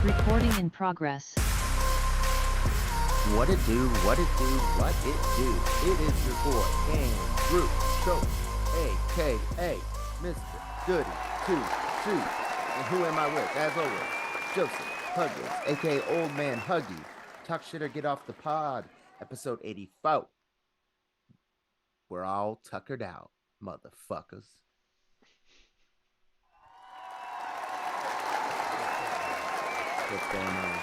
Recording in progress. What it do, what it do, what it do. It is your boy, Andrew Schultz, a.k.a. Mr. Goody 2 2. And who am I with? As always, Joseph Huggins, a.k.a. Old Man Huggie. Talk shit or get off the pod. Episode 84. We're all tuckered out, motherfuckers. What's going on?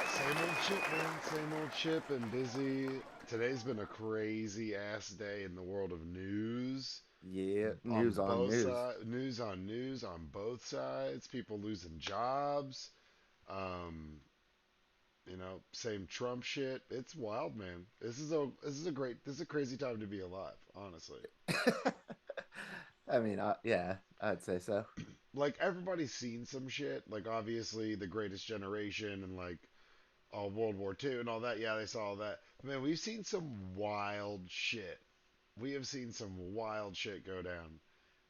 Same old shit, man. Same old shit. Been busy. Today's been a crazy ass day in the world of news. Yeah, news on both news. news on both sides. People losing jobs. Um, same Trump shit. It's wild, man. This is a crazy time to be alive. Honestly, I mean, yeah, I'd say so. like everybody's seen some shit. Like obviously, the Greatest Generation and like all World War II and all that. Yeah, they saw all that. Man, we've seen some wild shit. We have seen some wild shit go down.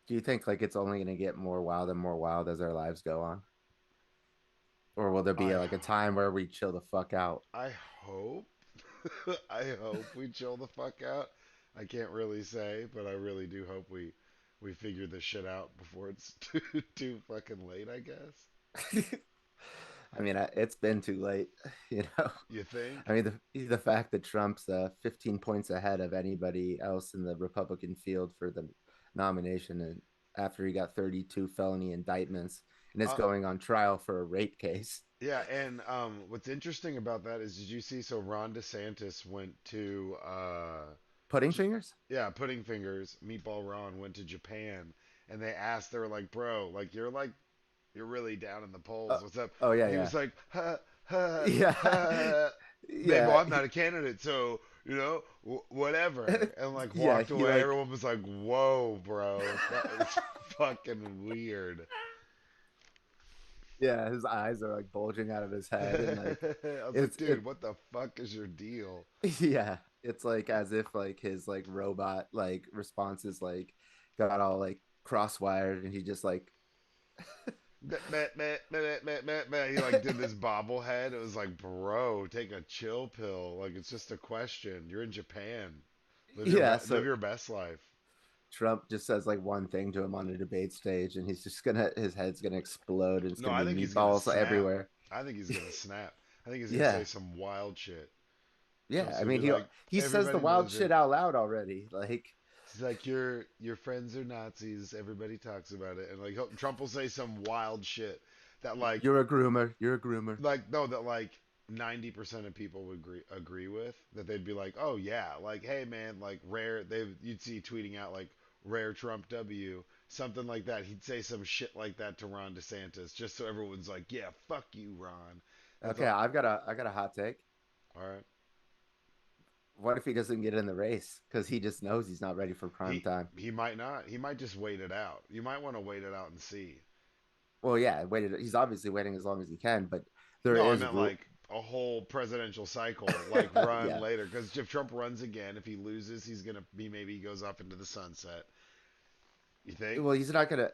Do you think like it's only going to get more wild and more wild as our lives go on? Or will there be I like a time where we chill the fuck out? I hope I hope we chill the fuck out. I can't really say, but I really do hope we figure this shit out before it's too fucking late, I guess. I mean, it's been too late, you know. You think? I mean, the fact that Trump's 15 points ahead of anybody else in the Republican field for the nomination, and after he got 32 felony indictments and is Uh, going on trial for a rape case. yeah, and what's interesting about that is, did you see? So Ron DeSantis went to Pudding fingers? yeah, Pudding Fingers, Meatball Ron went to Japan, and they asked, they were like, bro, you're really down in the polls. What's up? Oh yeah, And he yeah, was like, ha, ha, yeah, ha. Man, yeah, well, I'm not a candidate, so, whatever. And like yeah. walked He away. like Everyone was like, whoa, bro. It's fucking weird. yeah, his eyes are like bulging out of his head, and like I was like, it's it dude, what the fuck is your deal? yeah, it's like as if like his like robot like responses like got all like crosswired, and he just like Meh, meh, meh, meh, meh, meh, meh. He like did this bobblehead. It was like, bro, take a chill pill. Like it's just a question. You're in Japan. yeah. Live So your best life. Trump just says like one thing to him on a debate stage, and he's just gonna his head's gonna explode, and it's No, gonna I be think he's gonna meatballs snap. everywhere. I think he's gonna snap. I think he's gonna say Yeah, some wild shit. yeah. Trump's I gonna be mean, like, he says the everybody wild knows it. shit out loud already. Like He's like, your friends are Nazis. Everybody talks about it, and like Trump will say some wild shit that you're a groomer, you're a groomer. no, that like 90% of people would agree with. That they'd be like, oh yeah, like hey man, like rare. You'd see tweeting out like rare Trump W, something like that. He'd say some shit like that to Ron DeSantis, just so everyone's like, yeah, fuck you, Ron. That's Okay, all. I got a hot take. All right. What if he doesn't get in the race because he just knows he's not ready for prime He time? he might not. He might just wait it out. You might want to wait it out and see. Well, yeah, waited. He's obviously waiting as long as he can, but there No, I is meant rule. like a whole presidential cycle, like run Yeah. later. Because if Trump runs again, if he loses, he's gonna be maybe he goes off into the sunset. You think? Well, he's not gonna.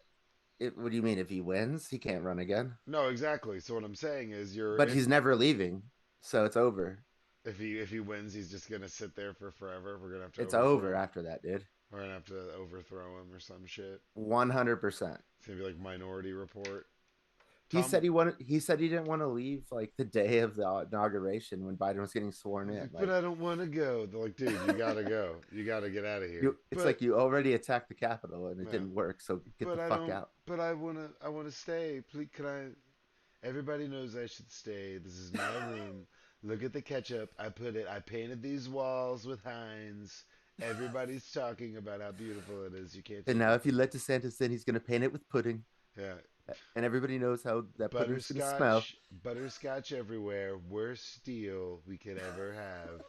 What do you mean? If he wins, he can't run again. No, exactly. So what I'm saying is, But he's never leaving, so it's over. if he wins, he's just gonna sit there for forever. We're gonna have to It's overthrow over him. after that, dude. We're gonna have to overthrow him or some shit. 100%. It's gonna be like Minority Report. He Tom, said he wanted. He said he didn't want to leave like the day of the inauguration when Biden was getting sworn he's in. like, but Like I don't want to go. They're like, dude, you gotta go. You gotta get out of here. it's like you already attacked the Capitol and it Yeah, didn't work. So get but the I fuck don't. out. But I wanna stay. Please, can I? Everybody knows I should stay. This is my room. Look at the ketchup. I put it. I painted these walls with Heinz. Everybody's talking about how beautiful it is. You can't And take now, it. if you let DeSantis in, he's gonna paint it with pudding, Yeah, and everybody knows how that pudding's gonna smell. butterscotch everywhere. Worst deal we could ever have.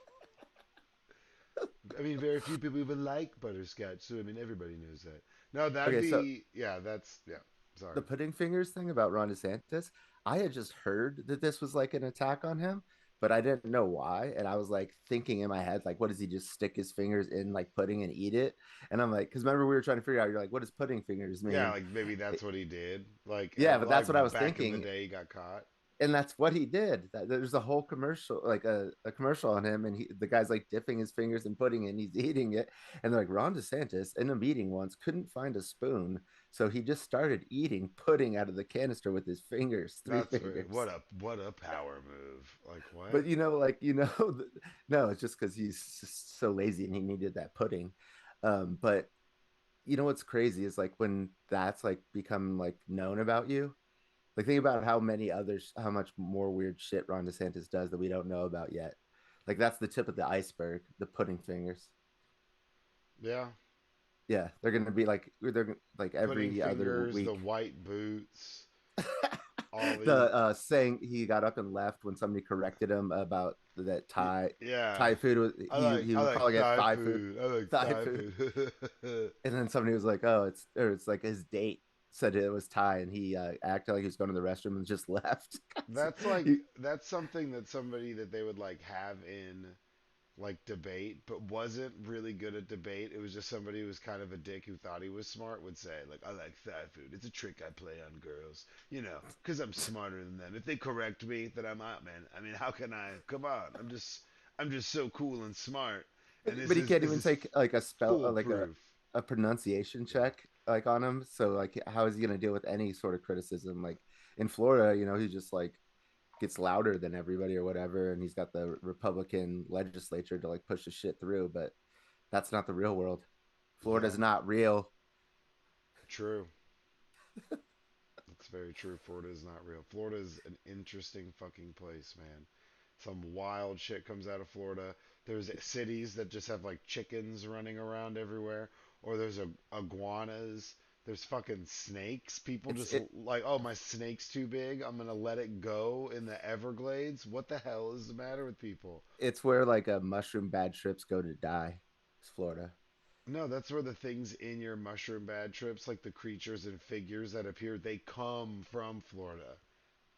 I mean, very few people even like butterscotch, so I mean, everybody knows that. No, that'd Okay, so be yeah. That's yeah. Sorry. the pudding fingers thing about Ron DeSantis, I had just heard that this was like an attack on him, but I didn't know why. And I was like thinking in my head, like, what does he just stick his fingers in like pudding and eat it? And I'm like, because remember we were trying to figure out, you're like, what does pudding fingers Yeah, mean? like maybe that's what he did. Yeah, but that's Like what I was back in the thinking. day, he got caught. And that's what he did. There's a whole commercial, like a commercial on him, and the guy's like dipping his fingers in pudding and he's eating it. And they're like, Ron DeSantis in a meeting once couldn't find a spoon, so he just started eating pudding out of the canister with his fingers, three That's fingers. what a power move. Like But what? no, it's just because he's just so lazy and he needed that pudding. But you know what's crazy is like when that's like become like known about you. Like think about how much more weird shit Ron DeSantis does that we don't know about yet. Like that's the tip of the iceberg, the pudding fingers. Yeah, Yeah, they're gonna be like pudding every other fingers, the week. white boots, all The these. saying he got up and left when somebody corrected him about that Yeah, Thai food was he I was like calling it Thai Thai food, food. I like Thai Thai food, food. and then somebody was like, oh, it's like his date said it was Thai, and he acted like he was going to the restroom and just left. He, That's something that somebody that they would like have in like debate, but wasn't really good at debate. It was just somebody who was kind of a dick who thought he was smart would say, like, I like Thai food. It's a trick I play on girls, you know, because I'm smarter than them. If they correct me, then I'm out, man. I mean, how can I? Come on, I'm just so cool and smart, and but he can't this even is take like a spell like foolproof. a pronunciation Yeah, check like on him. So like how is he gonna deal with any sort of criticism? Like in Florida, he just like gets louder than everybody or whatever, and he's got the Republican legislature to like push the shit through. But that's not the real world. yeah, Florida's not real. true. That's very true. Florida is not real. Florida is an interesting fucking place, man. Some wild shit comes out of Florida. There's cities that just have like chickens running around everywhere, or there's iguanas. There's fucking snakes. People It's just it like, oh, my snake's too big. I'm gonna let it go in the Everglades. What the hell is the matter with people? it's where like a mushroom bad trips go to die. It's Florida. No, that's where the things in your mushroom bad trips, like the creatures and figures that appear, they come from Florida.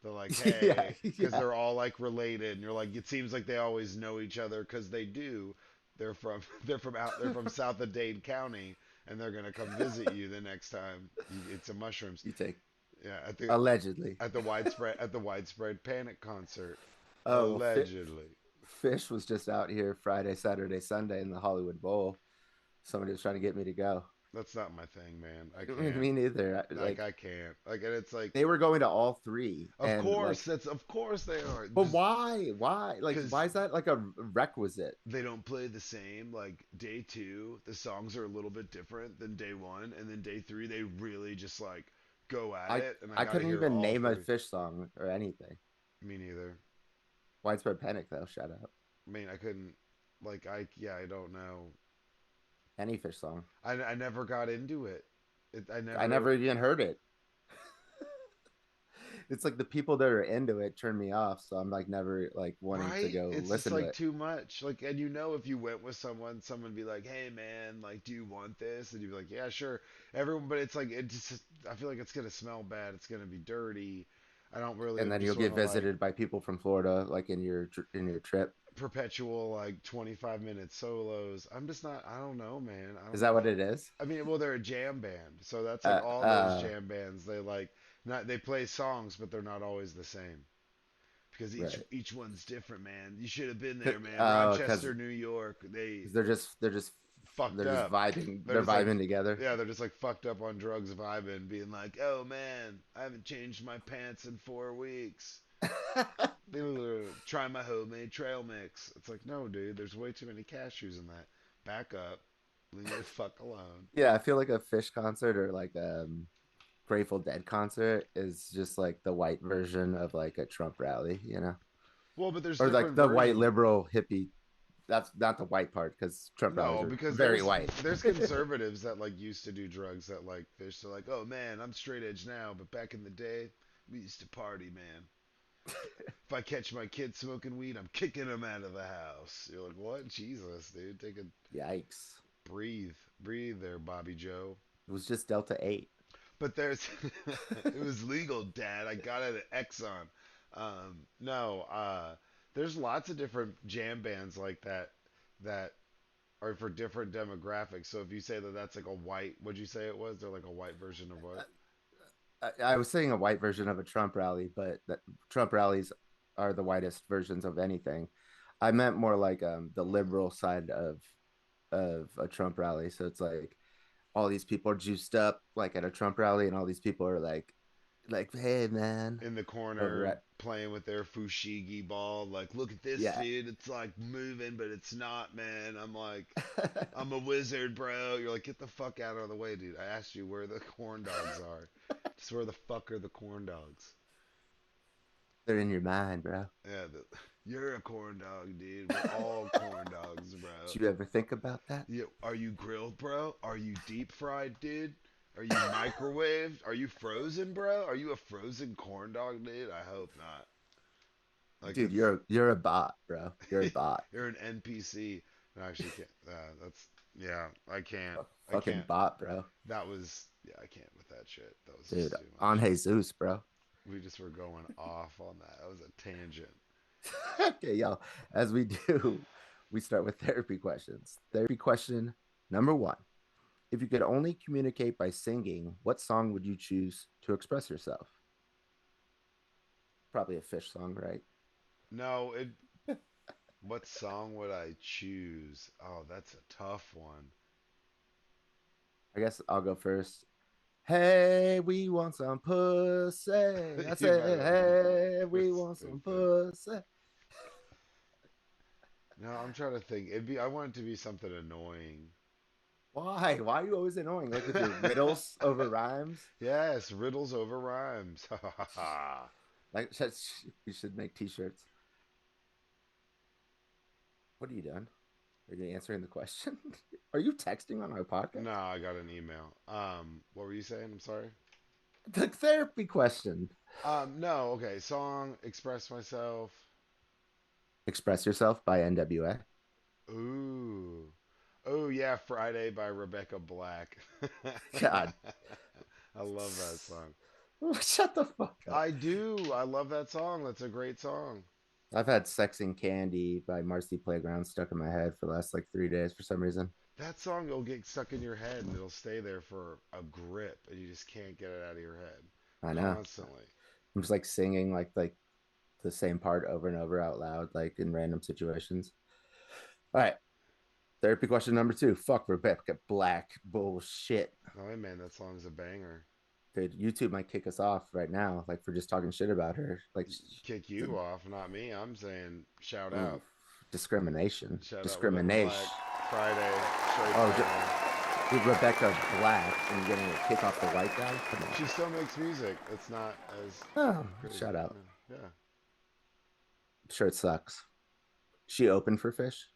They're like, Yeah, hey, because yeah. they're all like related, and you're like, it seems like they always know each other because they do. They're from south of Dade County, and they're gonna come visit you the next time you eat some mushrooms. You take Yeah, allegedly. at the widespread panic concert, Oh well, allegedly. Fish was just out here Friday, Saturday, Sunday in the Hollywood Bowl. Somebody was trying to get me to go. That's not my thing, man. I I mean, can't. me neither. Like I can't. Like and it's like, They were going to all three, of and course like, that's of course they are. but Just why? Why? Like, because why is that like a requisite? they don't play the same. Like day two, the songs are a little bit different than day one, and then day three they really just like go at I it, and I I gotta couldn't hear even all name a three. Fish song or anything. Me neither. Widespread Panic though, shout out. I mean, I couldn't. Like I don't know. Any Fish song. I never got into it. I I never. never even heard it. It's like the people that are into it turn me off, so I'm like never like wanting to Right? go It's just listen to like it. too much. Like, and you know, if you went with someone, someone would be like, "Hey, man, like, do you want this?" And you'd be like, "Yeah, sure." Everyone, but it's like it just. I feel like it's gonna smell bad. It's gonna be dirty. I don't really And then you'll just want get to like visited by people from Florida, like in your trip. perpetual like 25-minute solos. I'm just not. I don't know, man. I Is don't that know. what it is? I mean, well, they're a jam band, so that's like Uh, all those uh, jam bands. They like not. They play songs, but they're not always the same because right. each one's different, man. You should have been there, man. Because Rochester, New York. They fucked they're just up. vibing. They're They're just like, vibing together. yeah, they're just like fucked up on drugs, vibing, being like, oh man, I haven't changed my pants in 4 weeks. Try my homemade trail mix. It's like, no, dude, there's way too many cashews in that. Back up. Leave me the fuck alone. Yeah, I feel like a Fish concert or like Grateful Dead concert is just like the white version of like a Trump rally, Well, but there's or like different the white versions. liberal hippie. That's not the white part because Trump rallies No, are because very white. there's conservatives that like used to do drugs that like fish. They're like, oh man, I'm straight edge now, but back in the day, we used to party, man. If I catch my kid smoking weed, I'm kicking him out of the house. You're like, what? Jesus, dude, take a Yikes! breathe there, Bobby Joe. It was just Delta 8. But there's, it was legal, Dad. I got it at Exxon. No, There's lots of different jam bands like that that are for different demographics. So if you say that that's like a white, what'd you say it was? They're like a white version of what? I was saying a white version of a Trump rally, but Trump rallies are the whitest versions of anything. I meant more like the liberal side of a Trump rally. So it's like all these people are juiced up like at a Trump rally, and all these people are like, hey man, In the corner over at playing with their fushigi ball. Like, look at this, yeah. dude. It's like moving, but it's not, man. I'm a wizard, bro. You're like, get the fuck out of the way, dude. I asked you where the corn dogs are. Just where the fuck are the corn dogs? They're in your mind, bro. Yeah, you're a corn dog, dude. We're all corn dogs, bro. Did you ever think about that? Yeah, are you grilled, bro? Are you deep fried, dude? Are you microwaved? Are you frozen, bro? Are you a frozen corn dog, dude? I hope not. Like Dude, it's you're a bot, bro. You're a bot. you're an NPC. No, actually, can't. That's yeah. I can't. A I fucking can't. bot, bro. That was yeah. I can't with that shit. That was Dude, just too on much. Jesus, bro. We just were going off on that. That was a tangent. Okay, y'all. As we do, we start with therapy questions. Therapy question number one. If you could only communicate by singing, what song would you choose to express yourself? Probably a fish song, right? No, it. What song would I choose? Oh, that's a tough one. I guess I'll go first. Hey, we want some pussy. I You said, might have. hey, You're we want some stupid. pussy. No, I'm trying to think. It'd be. I want it to be something annoying. Why? Why are you always annoying? Like with your riddles over rhymes? Yes, riddles over rhymes. Ha ha ha ha. Like, you should make t-shirts. What are you doing? Are you answering the question? Are you texting on our No, podcast? I got an email. What were you saying? I'm sorry. The therapy question. No, okay. Song, Express Myself. Express Yourself by NWA. Ooh. Oh yeah, Friday by Rebecca Black. God. I love that song. Shut the fuck up. I do. I love that song. That's a great song. I've had Sex and Candy by Marcy Playground stuck in my head for the last like 3 days for some reason. That song will get stuck in your head and it'll stay there for a grip and you just can't get it out of your head I know. constantly. I'm just like singing like the same part over and over out loud, like in random situations. All right. Therapy question number two. Fuck Rebecca Black. Bullshit. Oh, hey man, that song's a banger. Dude, YouTube might kick us off right now, like for just talking shit about her. Like Kick you off, not me. I'm saying shout ooh, out. discrimination. Shout out Rebecca Discrimination. Black. Friday, straight Oh, banger. dude, Rebecca Black and you're getting a kick off the white guy? Come on. She still makes music. It's not as Oh, crazy. shout out. Yeah. I'm sure it sucks. She open for fish?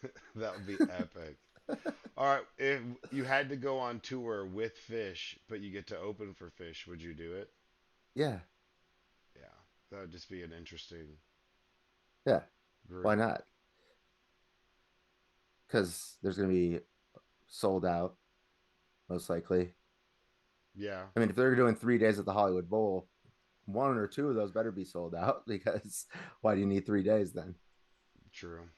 Yeah. That would be epic. All right, if you had to go on tour with Fish, but you get to open for Fish, would you do it? Yeah. Yeah, that would just be an interesting Yeah. Why group. not? Because there's gonna be sold out, most likely. Yeah, I mean, if they're doing 3 days at the Hollywood Bowl, one or two of those better be sold out because why do you need 3 days then? true.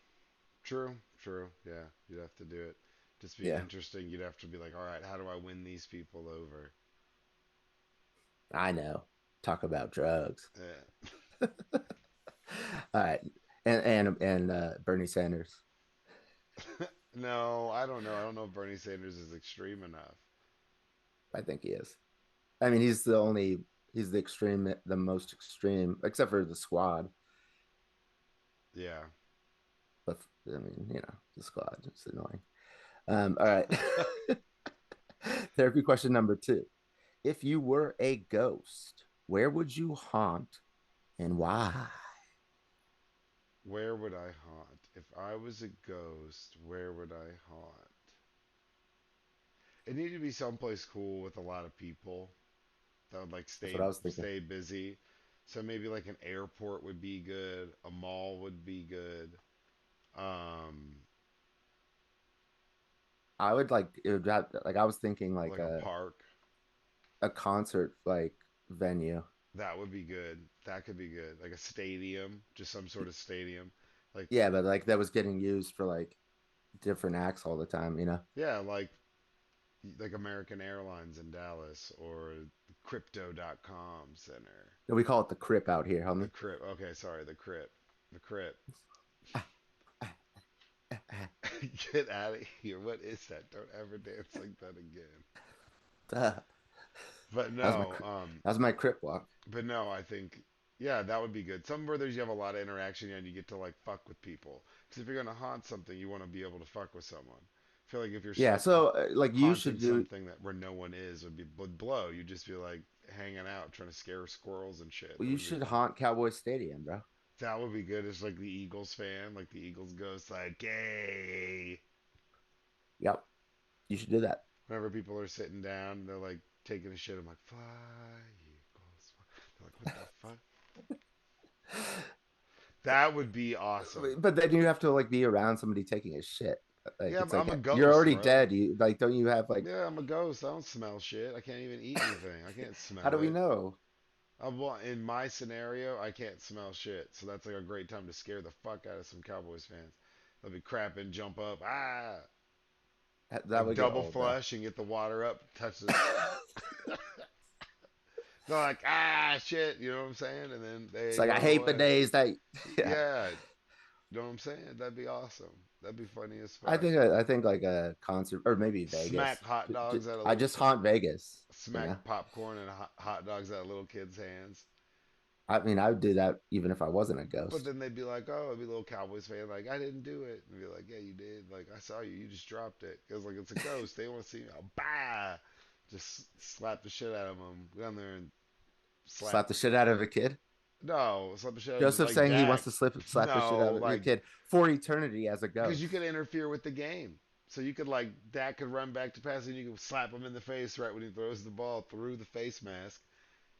True, true. Yeah, you'd have to do it. Just be Yeah, interesting. You'd have to be like, all right, how do I win these people over? I know. Talk about drugs. Yeah. All right, and Bernie Sanders. No, I don't know. I don't know if Bernie Sanders is extreme enough. I think he is. I mean, he's the extreme, the most extreme, except for the squad. Yeah. But I mean, the squad is annoying. All right. Therapy question number two. If you were a ghost, where would you haunt and why? Where would I haunt? If I was a ghost, where would I haunt? It needed to be someplace cool with a lot of people that would like That's what I was thinking. stay busy. So maybe like an airport would be good, a mall would be good. Um, I would like it would like I was thinking like like a park. a concert like venue. That would be good. That could be good. Like a stadium, just some sort of stadium. Like Yeah, but like that was getting used for like different acts all the time, you know? yeah, like American Airlines in Dallas or Crypto.com Center. We call it the crip out here, The homie. Crip. Okay, sorry, the Crip. The Crip. Get out of here. What is that? Don't ever dance like that again. Duh. But That was my no, that was my crip walk. I think yeah, that would be good. Some brothers you have a lot of interaction and you get to like fuck with people. Because if you're gonna haunt something, you want to be able to fuck with someone. I feel like if you're Yeah, like so like you haunting should do. something that where no one is would blow. You'd just be like hanging out trying to scare squirrels and shit. Well, That you wouldn't be should fun. haunt Cowboy Stadium, bro. That would be good as like the Eagles fan, like the Eagles ghost, like hey. Yep, you should do that. Whenever people are sitting down, they're like taking a shit. I'm like, fly, Eagles. Fly. They're like, what the fuck? That would be awesome. But then you have to like be around somebody taking a shit. Like Yeah, it's but I'm like a you're ghost, already bro. dead. You like don't you have like Yeah, I'm a ghost. I don't smell shit. I can't even eat anything. I can't how do smell we it. know? Well, in my scenario, I can't smell shit. So that's like a great time to scare the fuck out of some Cowboys fans. They'll be crapping, jump up, That like would get double old though. flush and get the water up, touch the. They're like, shit, you know what I'm saying? And then It's they like I go hate the away. days that yeah. Yeah, you know what I'm saying? That'd be awesome. That'd be funny as I fuck. think I think like a concert or maybe Smack Vegas. hot dogs out of I little just haunt Vegas, you smack know. popcorn and hot dogs out of little kids' hands. I mean, I would do that even if I wasn't a But ghost. then they'd be like, "Oh, I'd be a little Cowboys fan, like I didn't do it." And be like, "Yeah, you did. Like I saw you. You just dropped it because like it's a ghost. They want to see me. Oh, bah! Just slap the shit out of them. Go down there and slap. Slap the shit out of a kid. No, slap the shit out of Joseph like saying he Dak. wants to slap the shit No, out of your like kid for eternity as a because you ghost. could interfere with the game. So you could like Dak could run back to pass and you could slap him in the face right when he throws the ball through the face mask.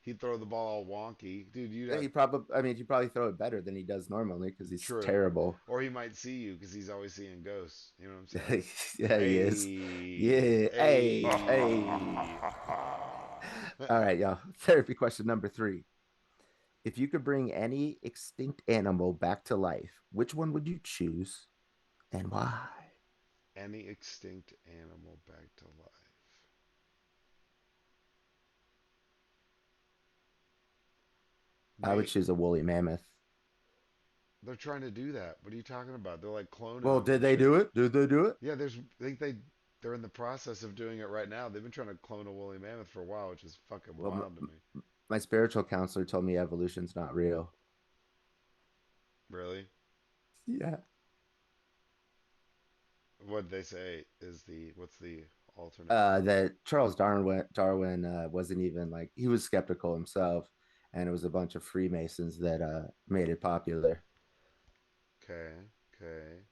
He'd throw the ball all wonky, dude. You'd have He probably throw it better than he does normally because he's true, terrible. or he might see you because he's always seeing ghosts. You know what I'm saying? Yeah, he is. Hey, Yeah. Hey, hey. hey. All right, y'all. Therapy question number three. If you could bring any extinct animal back to life, which one would you choose and why? Any extinct animal back to life. I would Nate, choose a woolly mammoth. they're trying to do that. What are you talking about? They're like cloning Well, them did and they shit. do it? Did they do it? Yeah, I think they're in the process of doing it right now. They've been trying to clone a woolly mammoth for a while, which is fucking Well, wild to me. my spiritual counselor told me evolution's not real. Really? Yeah. What they say is the what's the alternate? That Charles Darwin wasn't even like he was skeptical himself, and it was a bunch of Freemasons that made it popular. Okay, okay.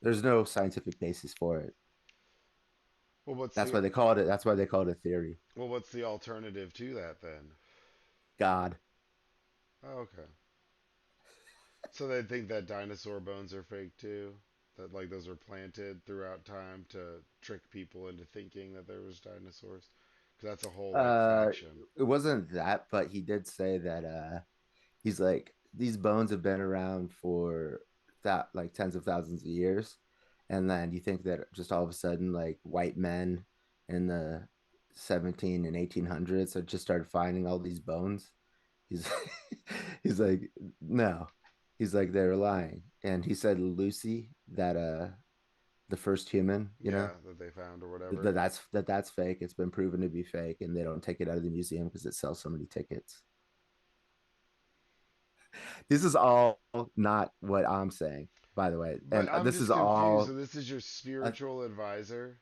There's no scientific basis for it. Well, what's That's the why they call it. That's why they call it a theory. what's the alternative to that then? God. Oh, okay. So they think that dinosaur bones are fake too? That like those are planted throughout time to trick people into thinking that there was dinosaurs? Because that's a whole like Uh, faction. it wasn't that, but he did say that he's like these bones have been around for that like tens of thousands of years, and then you think that just all of a sudden like white men in the 17 and 1800s had just started finding all these bones. He's he's like no, he's like they're lying, and he said Lucy that the first human, Yeah, that they found or whatever. that's fake. It's been proven to be fake, and they don't take it out of the museum because it sells so many tickets. This is all not what I'm saying, by the way, But and I'm this is just confused. So all this is your uh, spiritual advisor.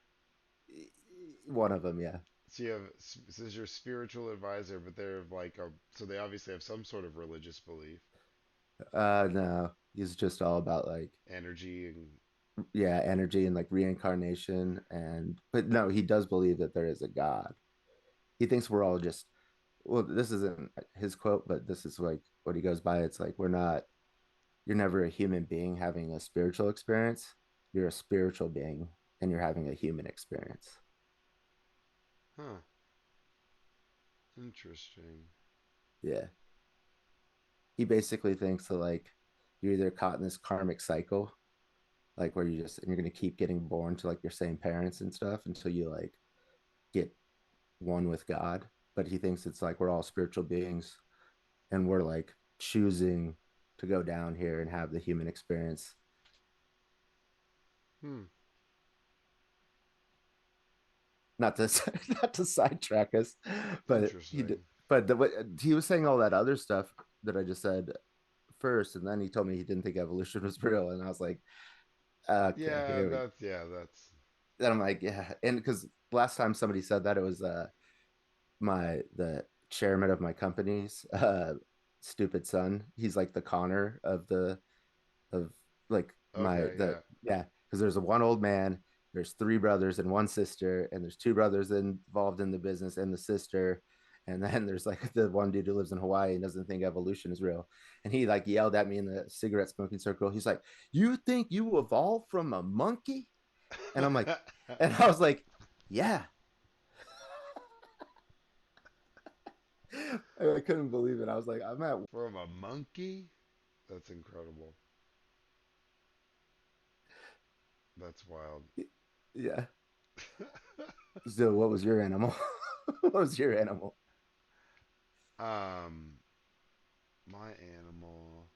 one of them. Yeah. So you have this is your spiritual advisor, but they're like a so they obviously have some sort of religious belief, No, he's just all about like energy and yeah, energy and like reincarnation, and but no, he does believe that there is a God. He thinks we're all just well, this isn't his quote, but this is like what he goes by. It's like we're not. You're never a human being having a spiritual experience. You're a spiritual being, and you're having a human experience. huh. Interesting. Yeah. He basically thinks that like you're either caught in this karmic cycle, like where you just and you're gonna keep getting born to like your same parents and stuff until you like get one with God. But he thinks it's like we're all spiritual beings and we're like choosing to go down here and have the human experience. Hmm. Not to not to sidetrack us, but he did. Interesting. But he was saying all that other stuff that I just said first, and then he told me he didn't think evolution was real, and I was like, okay, Yeah, here we. that's Then I'm like, yeah, and because last time somebody said that it was my the chairman of my company's stupid son. He's like the Connor of like my okay. the Yeah. yeah, because there's a one old man, there's three brothers and one sister, and there's two brothers involved in the business and the sister. And then there's like the one dude who lives in Hawaii and doesn't think evolution is real. And he like yelled at me in the cigarette smoking circle. He's like, "You think you evolved from a monkey?" And I'm like, and I was like, "Yeah." I couldn't believe it. I was like, I'm at From a monkey? That's incredible. That's wild. yeah. So what was your animal? What was your animal? um, my animal.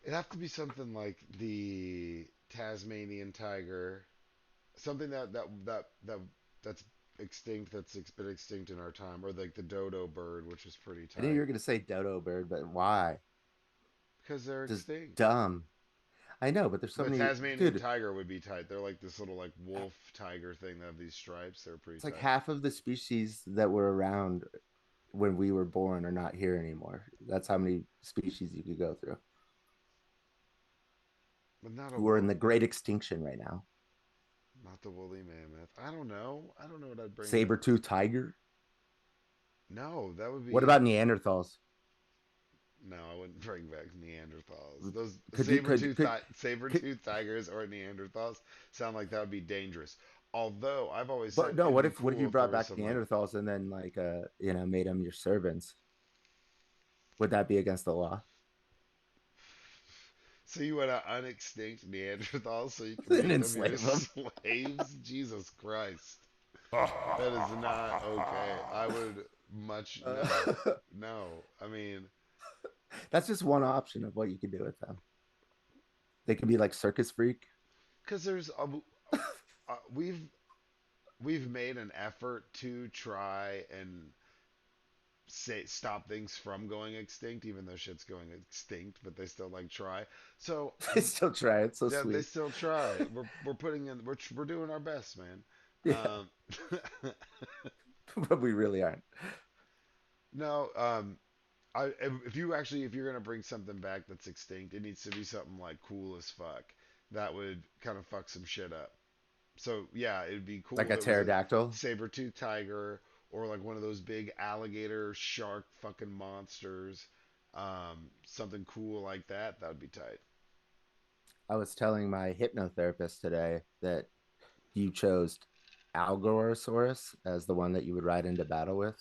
It'd have to be something like the Tasmanian tiger, something that's extinct, been extinct in our time, or like the dodo bird, which is pretty I knew you tight were gonna say dodo bird, but why? because they're Just extinct. dumb. I know, but there's so The many, Tasmanian dude. tiger would be tight. They're like this little like wolf tiger thing that have these stripes. They're pretty It's like tight. half of the species that were around when we were born are not here anymore. That's how many species you could go through. But not a We're in wool, the great extinction right now. not the woolly mammoth. I don't know. I don't know what I'd bring back. Saber-tooth tiger. No, that would What be about Neanderthals? no. I wouldn't bring back Neanderthals. Those Could you saber could tooth tigers or Neanderthals sound like that would be dangerous. Although I've always but said no, it'd be what if you cool if there brought was back some like. Neanderthals and then like made them your servants? Would that be against the law? So you want to unextinct Neanderthals so you can And make them your enslave them? slaves? Jesus Christ. That is not okay. I would much no. Uh, No. I mean, that's just one option of what you could do with them. They could be like circus freak. cuz we've made an effort to try and say stop things from going extinct even though shit's going extinct, but they still like try. So, They still try. It's so yeah, they sweet. still try. We're putting in we're doing our best, man. Yeah, Um but we really aren't. no, if you actually if you're gonna bring something back that's extinct, it needs to be something like cool as fuck that would kind of fuck some shit up. So yeah, it'd be Like cool a if it was a pterodactyl. saber-tooth tiger or like one of those big alligator shark fucking monsters. Something cool like that. That would be tight. I was telling my hypnotherapist today that you chose Algorosaurus as the one that you would ride into battle with.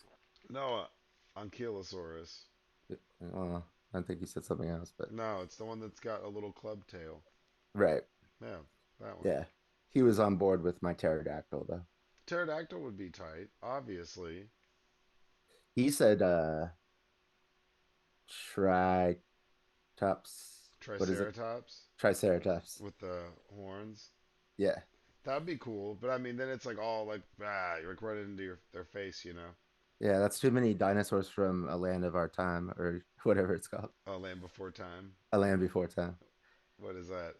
No, Ankylosaurus. Well, I think you said something else, but No, it's the one that's got a little club tail. right. Yeah, that one. Yeah. He was on board with my pterodactyl though. Pterodactyl would be tight, obviously. He said triceps. What is it? Triceratops Triceratops. with the horns. Yeah. That'd be cool, but I mean, then it's like all like you're like right into their face, you know. Yeah, that's too many dinosaurs from a land of our time or whatever it's called. Oh, Land Before Time. A land before time. What is that?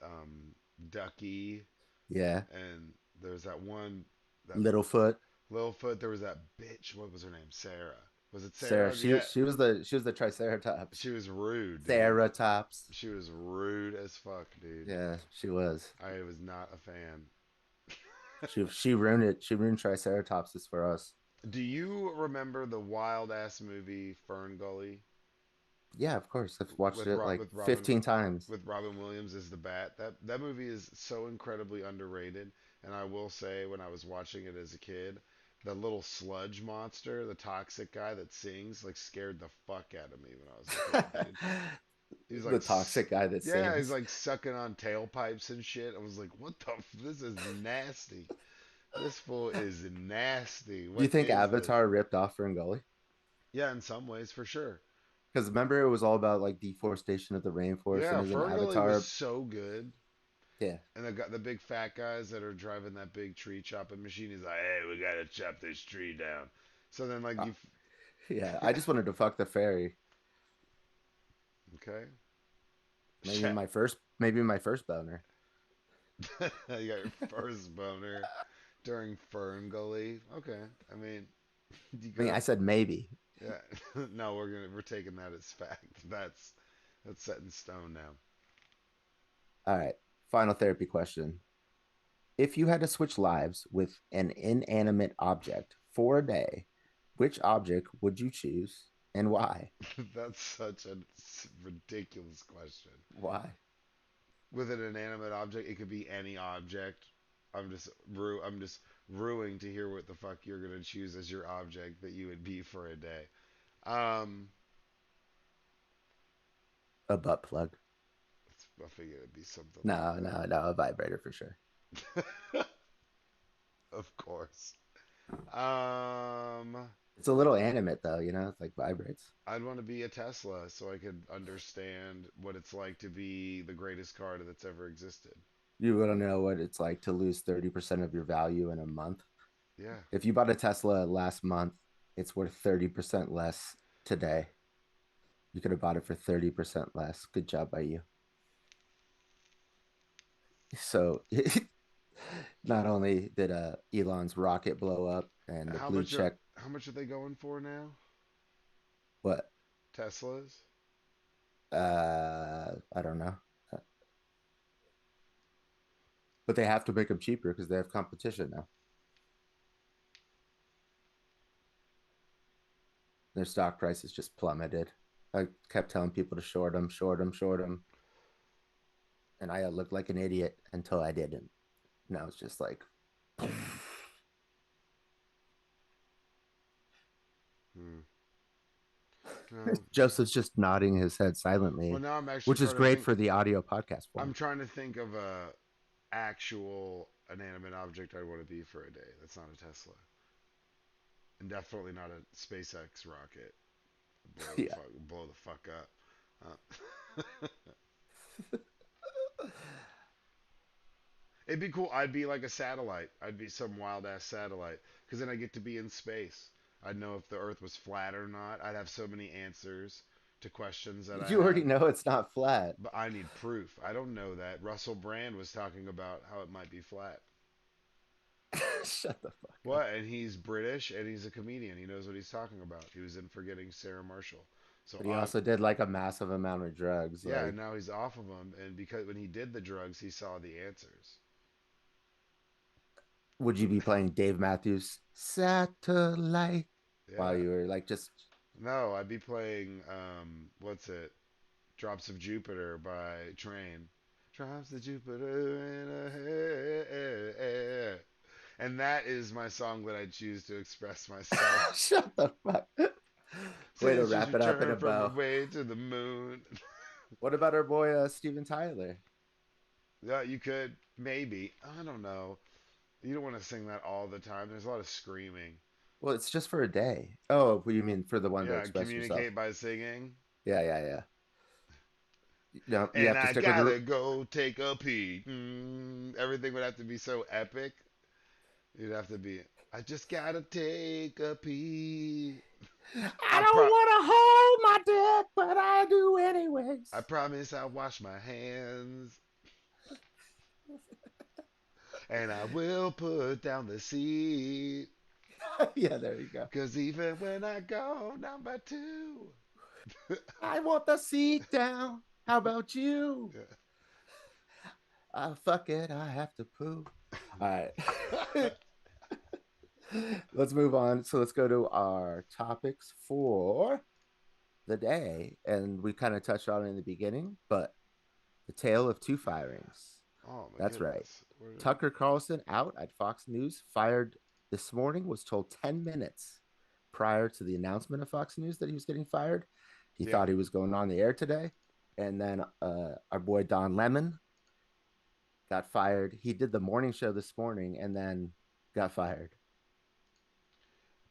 Ducky, Yeah. and there's that one that Littlefoot. Littlefoot. There was that bitch. What was her name? Sarah. Was it Sarah. Sarah? Yeah, She was the Triceratops. she was rude, dude. Ceratops. She was rude as fuck, dude. Yeah, she was. I was not a fan. She ruined it. She ruined Triceratopses for us. Do you remember the wild ass movie Fern Gully Yeah, of course. I've watched with it like with 15 times. Robin Williams as the bat? That movie is so incredibly underrated. And I will say, when I was watching it as a kid, the little sludge monster, the toxic guy that sings, like scared the fuck out of me when I was a kid, dude. He's The like, toxic guy that yeah, he's sings. like sucking on tailpipes and shit. I was like, what the? This is nasty. This fool is nasty. Do you What think is this? Avatar ripped off Ferngully? Yeah, in some ways, for sure. Because remember, it was all about like deforestation of the rainforest, and Yeah, even Ferngully was Avatar. so good. Yeah. And the big fat guys that are driving that big tree chopping machine. He's like, hey, we gotta chop this tree down. So then, like, Uh, you, yeah. I just wanted to fuck the fairy. okay, Maybe Shit. my first. Maybe my first boner. You got your first boner during Ferngully. Okay, I mean, you I mean, could I have. said maybe. Yeah, no, we're taking that as fact. That's set in stone now. All right. Final therapy question. If you had to switch lives with an inanimate object for a day, which object would you choose and why? That's such a ridiculous question. Why? With an inanimate object, it could be any object. I'm just ruing to hear what the fuck you're gonna choose as your object that you would be for a day. Um, A butt plug. I figured it'd be something like No, no, no, a vibrator for sure. that. Of course. Um, It's a little animate though, you know, it's like vibrates. I'd want to be a Tesla so I could understand what it's like to be the greatest car that's ever existed. You want to know what it's like to lose 30% of your value in a month. Yeah. If you bought a Tesla last month, it's worth 30% less today. You could have bought it for 30% less. Good job by you. So not only did Elon's rocket blow up and the blue check, How much are they going for now? what? Teslas? I don't know. But they have to make them cheaper because they have competition now. Their stock prices just plummeted. I kept telling people to short them, short them, short them. And I looked like an idiot until I didn't. And I was just like, Hmm. No. Joseph's just nodding his head Well, silently, now I'm actually which is trying to great think. for the audio podcast I'm form. trying to think of a actual inanimate object I'd want to be for a day. That's not a Tesla, and definitely not a SpaceX rocket. Yeah. Blow the fuck up. It'd be cool. I'd be like a satellite. I'd be some wild ass satellite because then I get to be in space. I'd know if the Earth was flat or not. I'd have so many answers to questions that I You already have. know it's not flat. But I need proof. I don't know that. Russell Brand was talking about how it might be flat. Shut the fuck up. What? And he's British and he's a comedian. He knows what he's talking about. He was in Forgetting Sarah Marshall. So But he also did like a massive amount of drugs. yeah, and Like, now he's off of them. And because when he did the drugs, he saw the answers. would you be playing Dave Matthews Satellite while Yeah. you were like just No, I'd be playing what's it? Drops of Jupiter by Train. Drops of Jupiter in a hair. And that is my song that I choose to express myself. shut the fuck? Way to Since she's wrap it up in a returned from bow. away to the moon. What about our boy Steven Tyler? Yeah, you could maybe. I don't know. You don't want to sing that all the time. There's a lot of screaming. Well, it's just for a day. Oh, what do you mean for the one to Yeah, express yourself? communicate by singing. Yeah, yeah, yeah. No, you And have to I stick with gotta go take a pee. Everything would have to be so epic. You'd have to be. I just gotta take a pee. I I don't pro. want to hold my dick, but I do I anyways. promise I'll wash my hands. And I will put down the seat. Yeah, there you go. 'Cause even when I go number two. I want the seat down. How about you? Yeah. Fuck it. I have to poo. All right. Let's move on. So let's go to our topics for the day. And we kind of touched on it in the beginning, but the tale of two firings. Oh my That's right. goodness. Where did... Tucker Carlson out at Fox News, fired this morning was told 10 minutes prior to the announcement of Fox News that he was getting fired. He Yeah. thought he was going on the air today. And then our boy Don Lemon got fired. He did the morning show this morning and then got fired.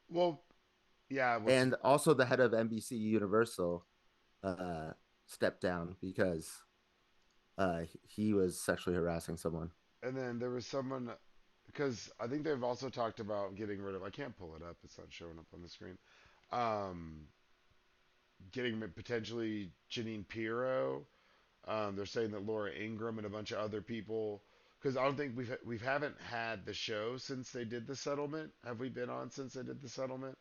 Well, yeah. What's And also the head of NBC Universal uh, stepped down because he was sexually harassing someone. and then there was someone because I think they've also talked about getting rid of. I can't pull it up; it's not showing up on the screen. Um, Getting potentially Janine Pirro. They're saying that Laura Ingram and a bunch of other people. Because I don't think we haven't had the show since they did the settlement. Have we been on since they did the settlement?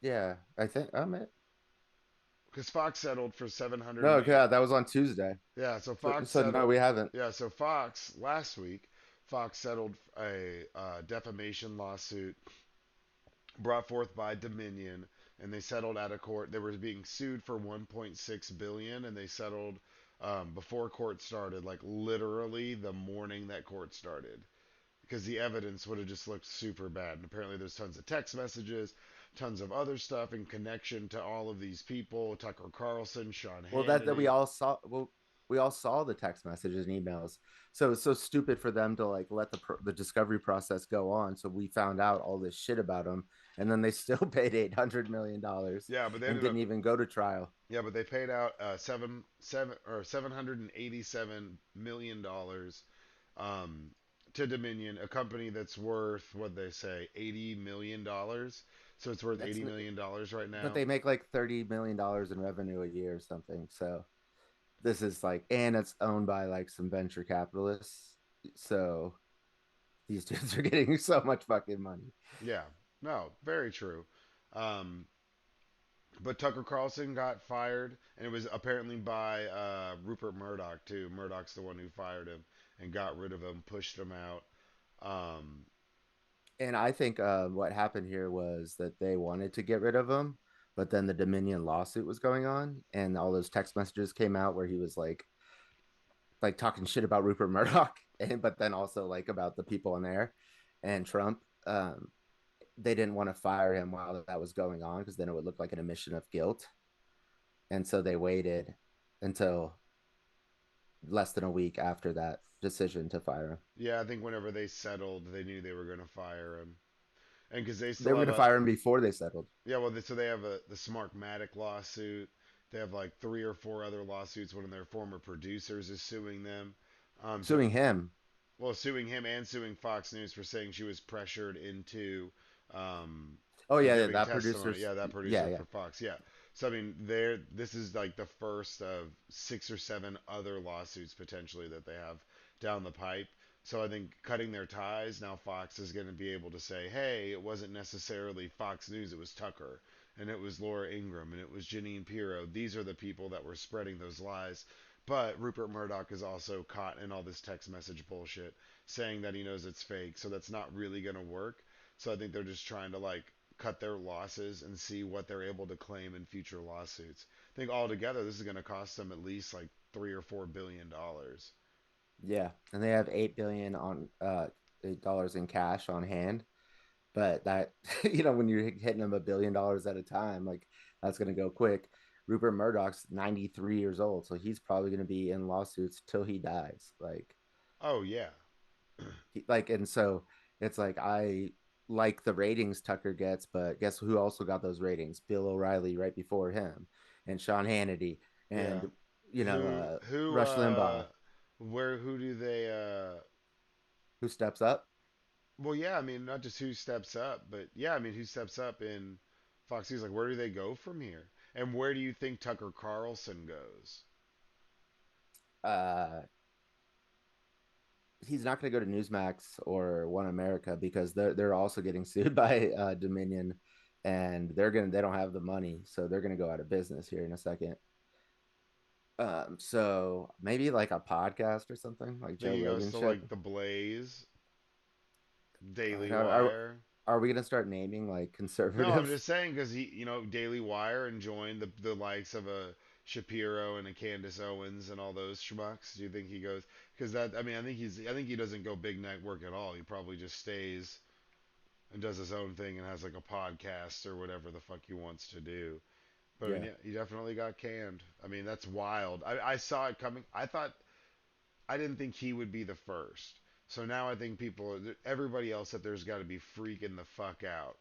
Yeah, I think I mean Because Fox settled for 700 no, million. God, that was on Tuesday. Yeah, so So Fox so no, settled. we haven't. Yeah, so Fox last week, Fox settled a defamation lawsuit brought forth by Dominion, and they settled out of court. They were being sued for 1.6 billion, and they settled before court started, like literally the morning that court started, because the evidence would have just looked super bad. And apparently, there's tons of text messages, tons of other stuff in connection to all of these people: Tucker Carlson, Sean Well, that we Hannity. all saw. Well, we all saw the text messages and emails. So it's so stupid for them to like let the discovery process go on. So we found out all this shit about them, and then they still paid $800 million Yeah, but they and ended up. didn't even go to trial. Yeah, but they paid out $787 million to Dominion, a company that's worth what they say $80 million. So it's worth That's $80 million right but now. they make like $30 million in revenue a year or something. So this is like, and it's owned by like some venture capitalists. So these dudes are getting so much fucking money. Yeah, no, very true. Um, but Tucker Carlson got fired, and it was apparently by Rupert Murdoch too. Murdoch's the one who fired him and got rid of him, pushed him out. Um, And I think what happened here was that they wanted to get rid of him, but then the Dominion lawsuit was going on, and all those text messages came out where he was like talking shit about Rupert Murdoch, and but then also like about the people in there and Trump. They didn't want to fire him while that was going on because then it would look like an admission of guilt, and so they waited until less than a week after that decision to fire him. yeah, I think whenever they settled, they knew they were going to fire him. And because they They still were going have to a fire him before they settled, yeah, well, so they have the Smartmatic lawsuit. They have like three or four other lawsuits. One of their former producers is suing them. So suing him. well, suing him and suing Fox News for saying she was pressured into um, Oh yeah, giving that testimony. producer's Yeah, that yeah, producer yeah. for Fox. Yeah. So I mean, there. This is like the first of 6 or 7 other lawsuits potentially that they have down the pipe. So I think cutting their ties now, Fox is going to be able to say, "Hey, it wasn't necessarily Fox News; it was Tucker, and it was Laura Ingram, and it was Janine Pirro. These are the people that were spreading those lies." But Rupert Murdoch is also caught in all this text message bullshit, saying that he knows it's fake. So that's not really going to work. So I think they're just trying to like cut their losses and see what they're able to claim in future lawsuits. I think altogether this is going to cost them at least like $3 or $4 billion. Yeah, and they have 8 billion on dollars in cash on hand. But that when you're hitting them $1 billion at a time, like that's gonna go quick. Rupert Murdoch's 93 years old, so he's probably gonna be in lawsuits till he dies. Oh yeah, And so it's like I like the ratings Tucker gets, but guess who also got those ratings? Bill O'Reilly right before him, and Sean Hannity, yeah. and Who who Rush Limbaugh, where who do they who steps up. well yeah, I mean not just who steps up, but yeah, I mean who steps up in Fox News, like where do they go from here? And where do you think Tucker Carlson goes? Uh, he's not going to go to Newsmax or One America because they're also getting sued by Dominion, and they don't have the money, so they're gonna go out of business here in a second. So maybe like a podcast or something like Think Joe he goes Rogan to shit. like the Blaze, Daily Like, Wire? are we gonna start naming like No, I'm conservative? just saying because Daily Wire and joined the likes of a Shapiro and a Candace Owens and all those schmucks. Do you think he goes? Because that I mean I think he doesn't go big network at all. He probably just stays. and does his own thing and has like a podcast or whatever the fuck he wants to do. But I mean, Yeah. yeah, he definitely got canned. I mean, that's wild. I saw it coming. I didn't think he would be the first. So now I think everybody else that there's got to be freaking the fuck out.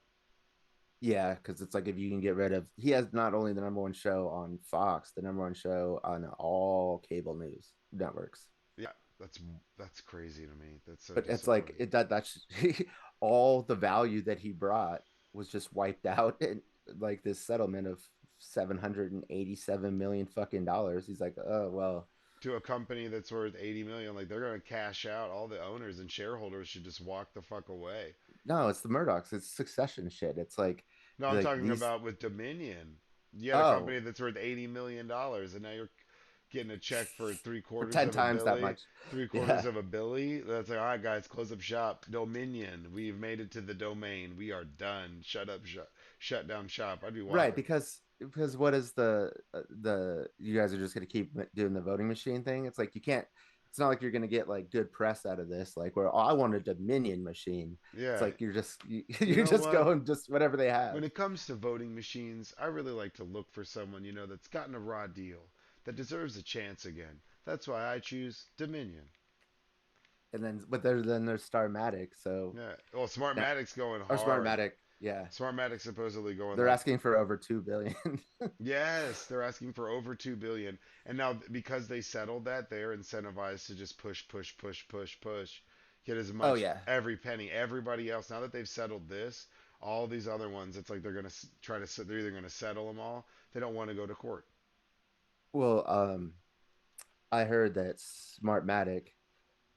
Yeah, because it's like if you can get rid of, he has not only the number one show on Fox, the number one show on all cable news networks. Yeah, that's that's crazy to me. That's so But it's like disappointing. that's all the value that he brought was just wiped out in like this settlement of 787 million fucking dollars. He's like, oh well, To a company that's worth 80 million, like they're gonna cash out. All the owners and shareholders should just walk the fuck away. no, it's the Murdochs. It's Succession shit. It's No, I'm like talking these. about with Dominion. You had a Oh, company that's worth $80 million, and now you're getting a check for three for quarters 10 of a times that billy. much. Three quarters Yeah. of a billy. That's like, all right, guys, close up shop. Dominion, we've made it to the domain. We are done. Shut down shop. I'd be Right, wild. because what is the you guys are just going to keep doing the voting machine thing? It's like you can't. It's not like you're going to get like good press out of this. Like where oh, I want a Dominion machine. It's Yeah, like you you're know just what? going just whatever they When have, it comes to voting machines, I really like to look for someone, that's gotten a raw deal, that deserves a chance again. That's why I choose Dominion. and then there's Starmatic. So Yeah. Well, now Smartmatic's going or hard. Smartmatic, yeah, Smartmatic's supposedly going they're like, asking for over 2 billion. yes, they're asking for over 2 billion, and now because they settled that, they're incentivized to just push, push, push, push, push, get as Oh much yeah. every penny. Everybody else, now that they've settled this, all these other ones, it's like they're gonna try to. They're either gonna settle them all. They don't want to go to court. Well, I heard that Smartmatic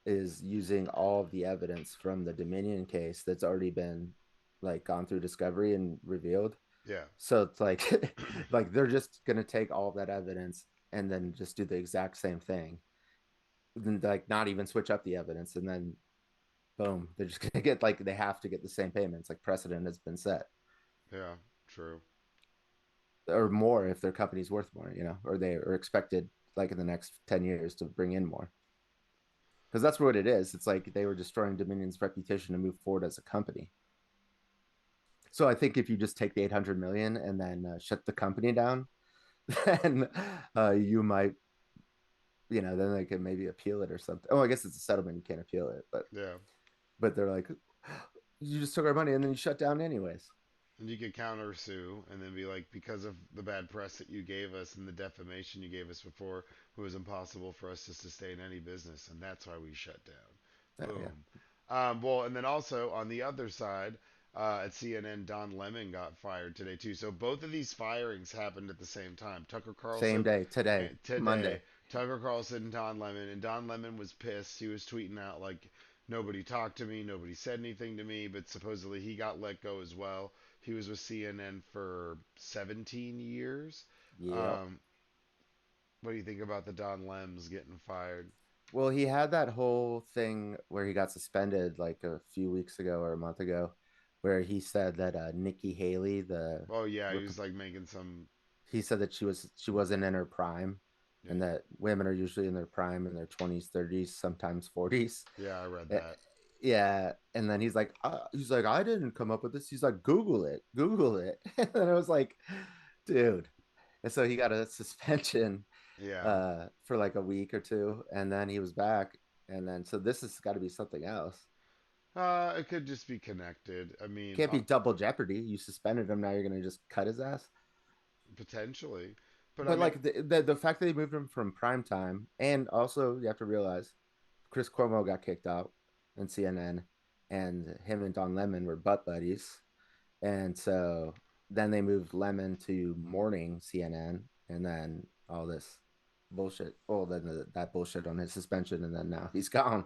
is using all of the evidence from the Dominion case that's already been like gone through discovery and revealed. Yeah. So it's like like they're just gonna take all of that evidence and then just do the exact same thing. Then like not even switch up the evidence and then boom, they're just gonna get like they have to get the same payments, like precedent has been set. Yeah. True. Or more if their company's worth more, or they are expected like in the next 10 years to bring in more. Because that's what it is. It's like they were destroying Dominion's reputation to move forward as a company. So I think if you just take the 800 million and then shut the company down, then you might, then they can maybe appeal it or something. Oh, I guess it's a settlement. You can't appeal it, but Yeah. they're like, you just took our money and then you shut down anyways. And you could counter sue and then be like, because of the bad press that you gave us and the defamation you gave us before, it was impossible for us to sustain any business, and that's why we shut down. Oh yeah, Boom. Well, and then also on the other side, at CNN, Don Lemon got fired today too. So both of these firings happened at the same time. Tucker same Carlson day today, today, Monday. Tucker Carlson and Don Lemon, and Don Lemon was pissed. He was tweeting out like, nobody talked to me, nobody said anything to me, but supposedly he got let go as well. He was with CNN for 17 years. Yep. Um, what do you think about the Don Lems getting fired? Well, he had that whole thing where he got suspended like a few weeks ago or a month ago, where he said that Nikki Haley, Oh yeah, he was like making some. he said that she wasn't in her prime, and Yeah, that women are usually in their prime in their 20s, 30s, sometimes 40s. yeah, I read Eh, that. Yeah, and then he's like, I didn't come up with this. He's like, Google it, and I was like, dude. And so he got a suspension Yeah, for like a week or two, and then he was back, and then so this has got to be something else. it could just be connected. I mean, Can't be double jeopardy. You suspended him, now you're gonna just cut his ass. potentially, but I But mean, like the fact that they moved him from prime time, and also you have to realize Chris Cuomo got kicked out in CNN, and him and Don Lemon were butt buddies, and so then they moved Lemon to morning CNN, and then all this bullshit. Well, then that bullshit on his suspension, and then now he's gone.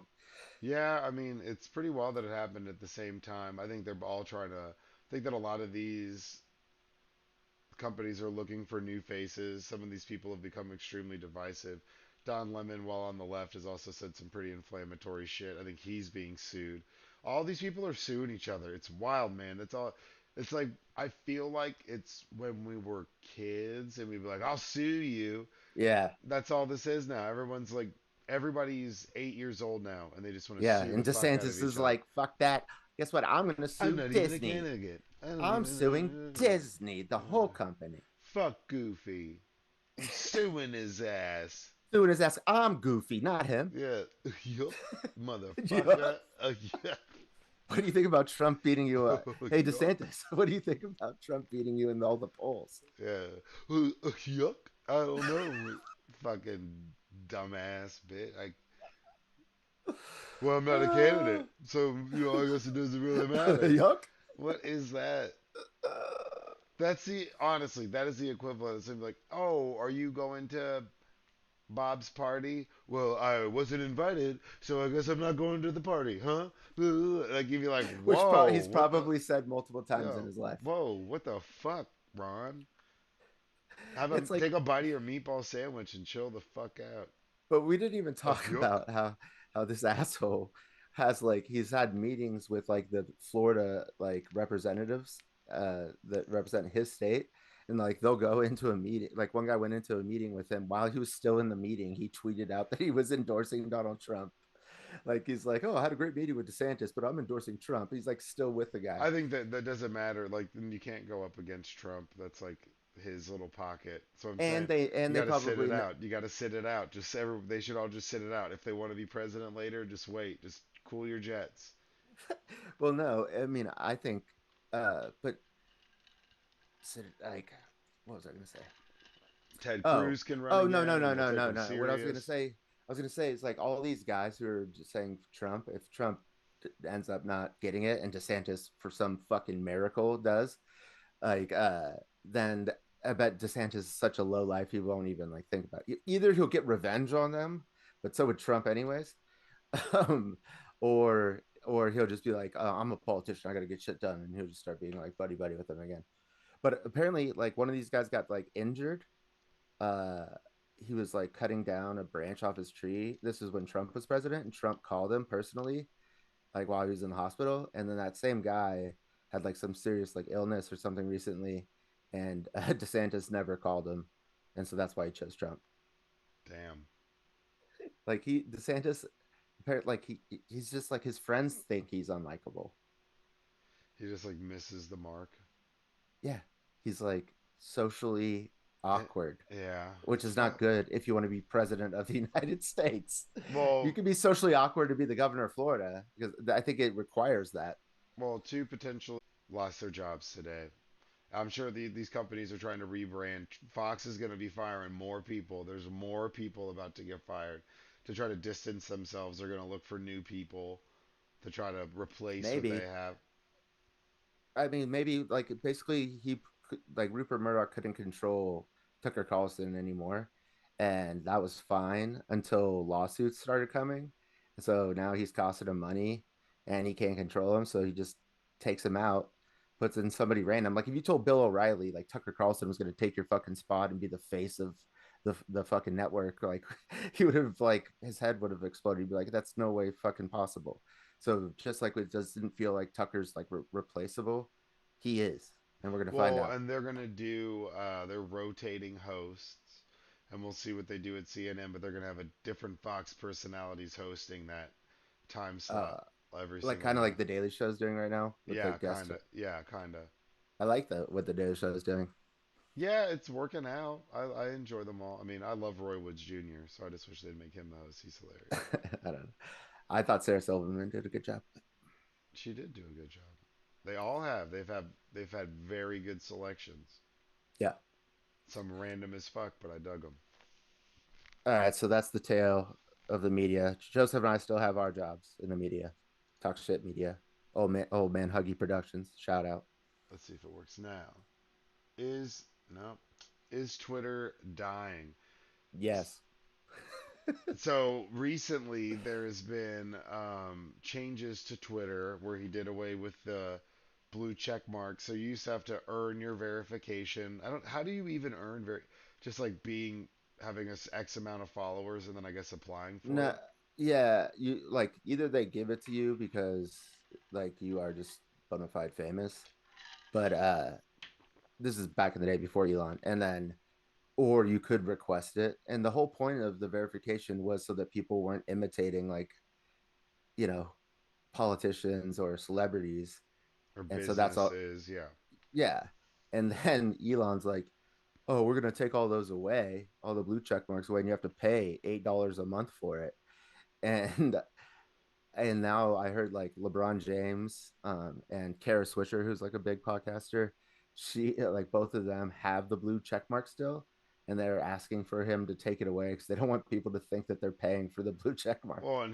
yeah, I mean, it's pretty wild that it happened at the same time. I think they're all trying to. I think that a lot of these companies are looking for new faces. Some of these people have become extremely divisive. Don Lemon, while on the left, has also said some pretty inflammatory shit. I think he's being sued. All these people are suing each other. It's wild, man. That's all. It's like I feel like it's when we were kids and we'd be like, "I'll sue you." Yeah, That's all this is now. Everyone's like, everybody's 8 years old now, and they just want to yeah. sue And the fuck out of DeSantis each is other. like, fuck that. Guess what? I'm gonna I'm sue not even a Disney. candidate. I don't I'm suing even. Disney, the whole company. Fuck Goofy. I'm suing his ass. Suing his ass. I'm Goofy, not him. Yeah. Yuck. Yeah. Motherfucker. Yeah. What do you think about Trump beating you up? Hey, Yuck. DeSantis, what do you think about Trump beating you in all the polls? Yeah. Yuck. I don't know. Fucking dumbass bitch. Well, I'm not a candidate, so I guess it doesn't really matter. Yuck. What is that? That's the honestly, that is the equivalent of something like, oh, are you going to Bob's party? Well, I wasn't invited, so I guess I'm not going to the party, huh? Like you'd be like, Which whoa, he's what the, probably said multiple times in yo, his life. whoa, what the fuck, Ron? Have a It's like, take a bite of your meatball sandwich and chill the fuck out. but we didn't even talk Yuck. about how this asshole has like he's had meetings with like the Florida like representatives that represent his state, and like they'll go into a meeting. Like one guy went into a meeting with him while he was still in the meeting. He tweeted out that he was endorsing Donald Trump. Like he's like, oh, I had a great meeting with DeSantis, but I'm endorsing Trump. He's like still with the guy. I think that that doesn't matter. Like, then you can't go up against Trump. That's like his little pocket. So I'm and saying they you and they got to sit probably it out. You got to sit it out. They should all just sit it out. If they want to be president later, just wait. Just cool your jets. well, no, I mean, I think, but like, what was I gonna say? Ted Oh, Cruz can run oh, no, no, again, and no, we'll no, take no, him no. What serious. I was gonna say is like all these guys who are just saying Trump. If Trump ends up not getting it, and DeSantis for some fucking miracle does, like, then I bet DeSantis is such a low life he won't even like think about it. Either he'll get revenge on them, but so would Trump anyways, um, or he'll just be like, I'm a politician, I got to get shit done, and he'll just start being like buddy buddy with them again. But apparently, like one of these guys got like injured. Uh, he was like cutting down a branch off his tree. This is when Trump was president, and Trump called him personally, like while he was in the hospital. And then that same guy had like some serious like illness or something recently, and DeSantis never called him, and so that's why he chose Trump. Damn. Like he DeSantis, like he's just like his friends think he's unlikable. He just like misses the mark. Yeah, he's like socially Eh, awkward, yeah, which it's is not tough. good if you want to be president of the United States. You Well, can be socially awkward to be the governor of Florida because I think it requires that. two potentially lost their jobs today. I'm sure these companies are trying to rebrand. Fox is going to be firing more people. There's more people about to get fired. To try to distance themselves, they're going to look for new people to try to replace what they Maybe. have. I mean, maybe like basically like Rupert Murdoch couldn't control Tucker Carlson anymore, and that was fine until lawsuits started coming. So now he's costing him money, and he can't control him. So he just takes him out, puts in somebody random. Like if you told Bill O'Reilly like Tucker Carlson was going to take your fucking spot and be the face of the fucking network, like he would have like his head would have exploded. He'd be like, that's no way fucking possible. So just like it doesn't feel like Tucker's like replaceable, he is, and we're gonna find Well, out. and they're going to do they're rotating hosts, and we'll see what they do at CNN. But they're going to have a different Fox personalities hosting that time slot Uh, every like single kind of day. like the Daily Show's doing right now with the Yeah, guest. kind of. Yeah, kind of. I like that what the Daily Show is doing. Yeah, it's working out. I enjoy them all. I mean, I love Roy Woods Jr., so I just wish they'd make him the host. He's hilarious. I don't know. I thought Sarah Silverman did a good job. She did do a good job. They all have. They've had very good selections. Yeah. Some random as fuck, but I dug them. All right. So that's the tale of the media. Joseph and I still have our jobs in the media. Talk shit media. Old man, Huggy Productions. Shout out. Let's see if it works now. Is no, is Twitter dying? Yes. So recently there's been changes to Twitter where he did away with the blue check mark. So you used to have to earn your verification. I don't. How do you even earn just like being having a X amount of followers and then I guess applying for No. it? Yeah. You like either they give it to you because like you are just bona fide famous, but this is back in the day before Elon, and then or you could request it. And the whole point of the verification was so that people weren't imitating like, you know, politicians or celebrities. or And so that's all. businesses. Yeah. Yeah. And then Elon's like, oh, we're going to take all those away, all the blue check marks away, and you have to pay $8 a month for it. And now I heard like LeBron James and Kara Swisher, who's like a big podcaster, she like both of them have the blue check mark still, and they're asking for him to take it away because they don't want people to think that they're paying for the blue check mark. Well, and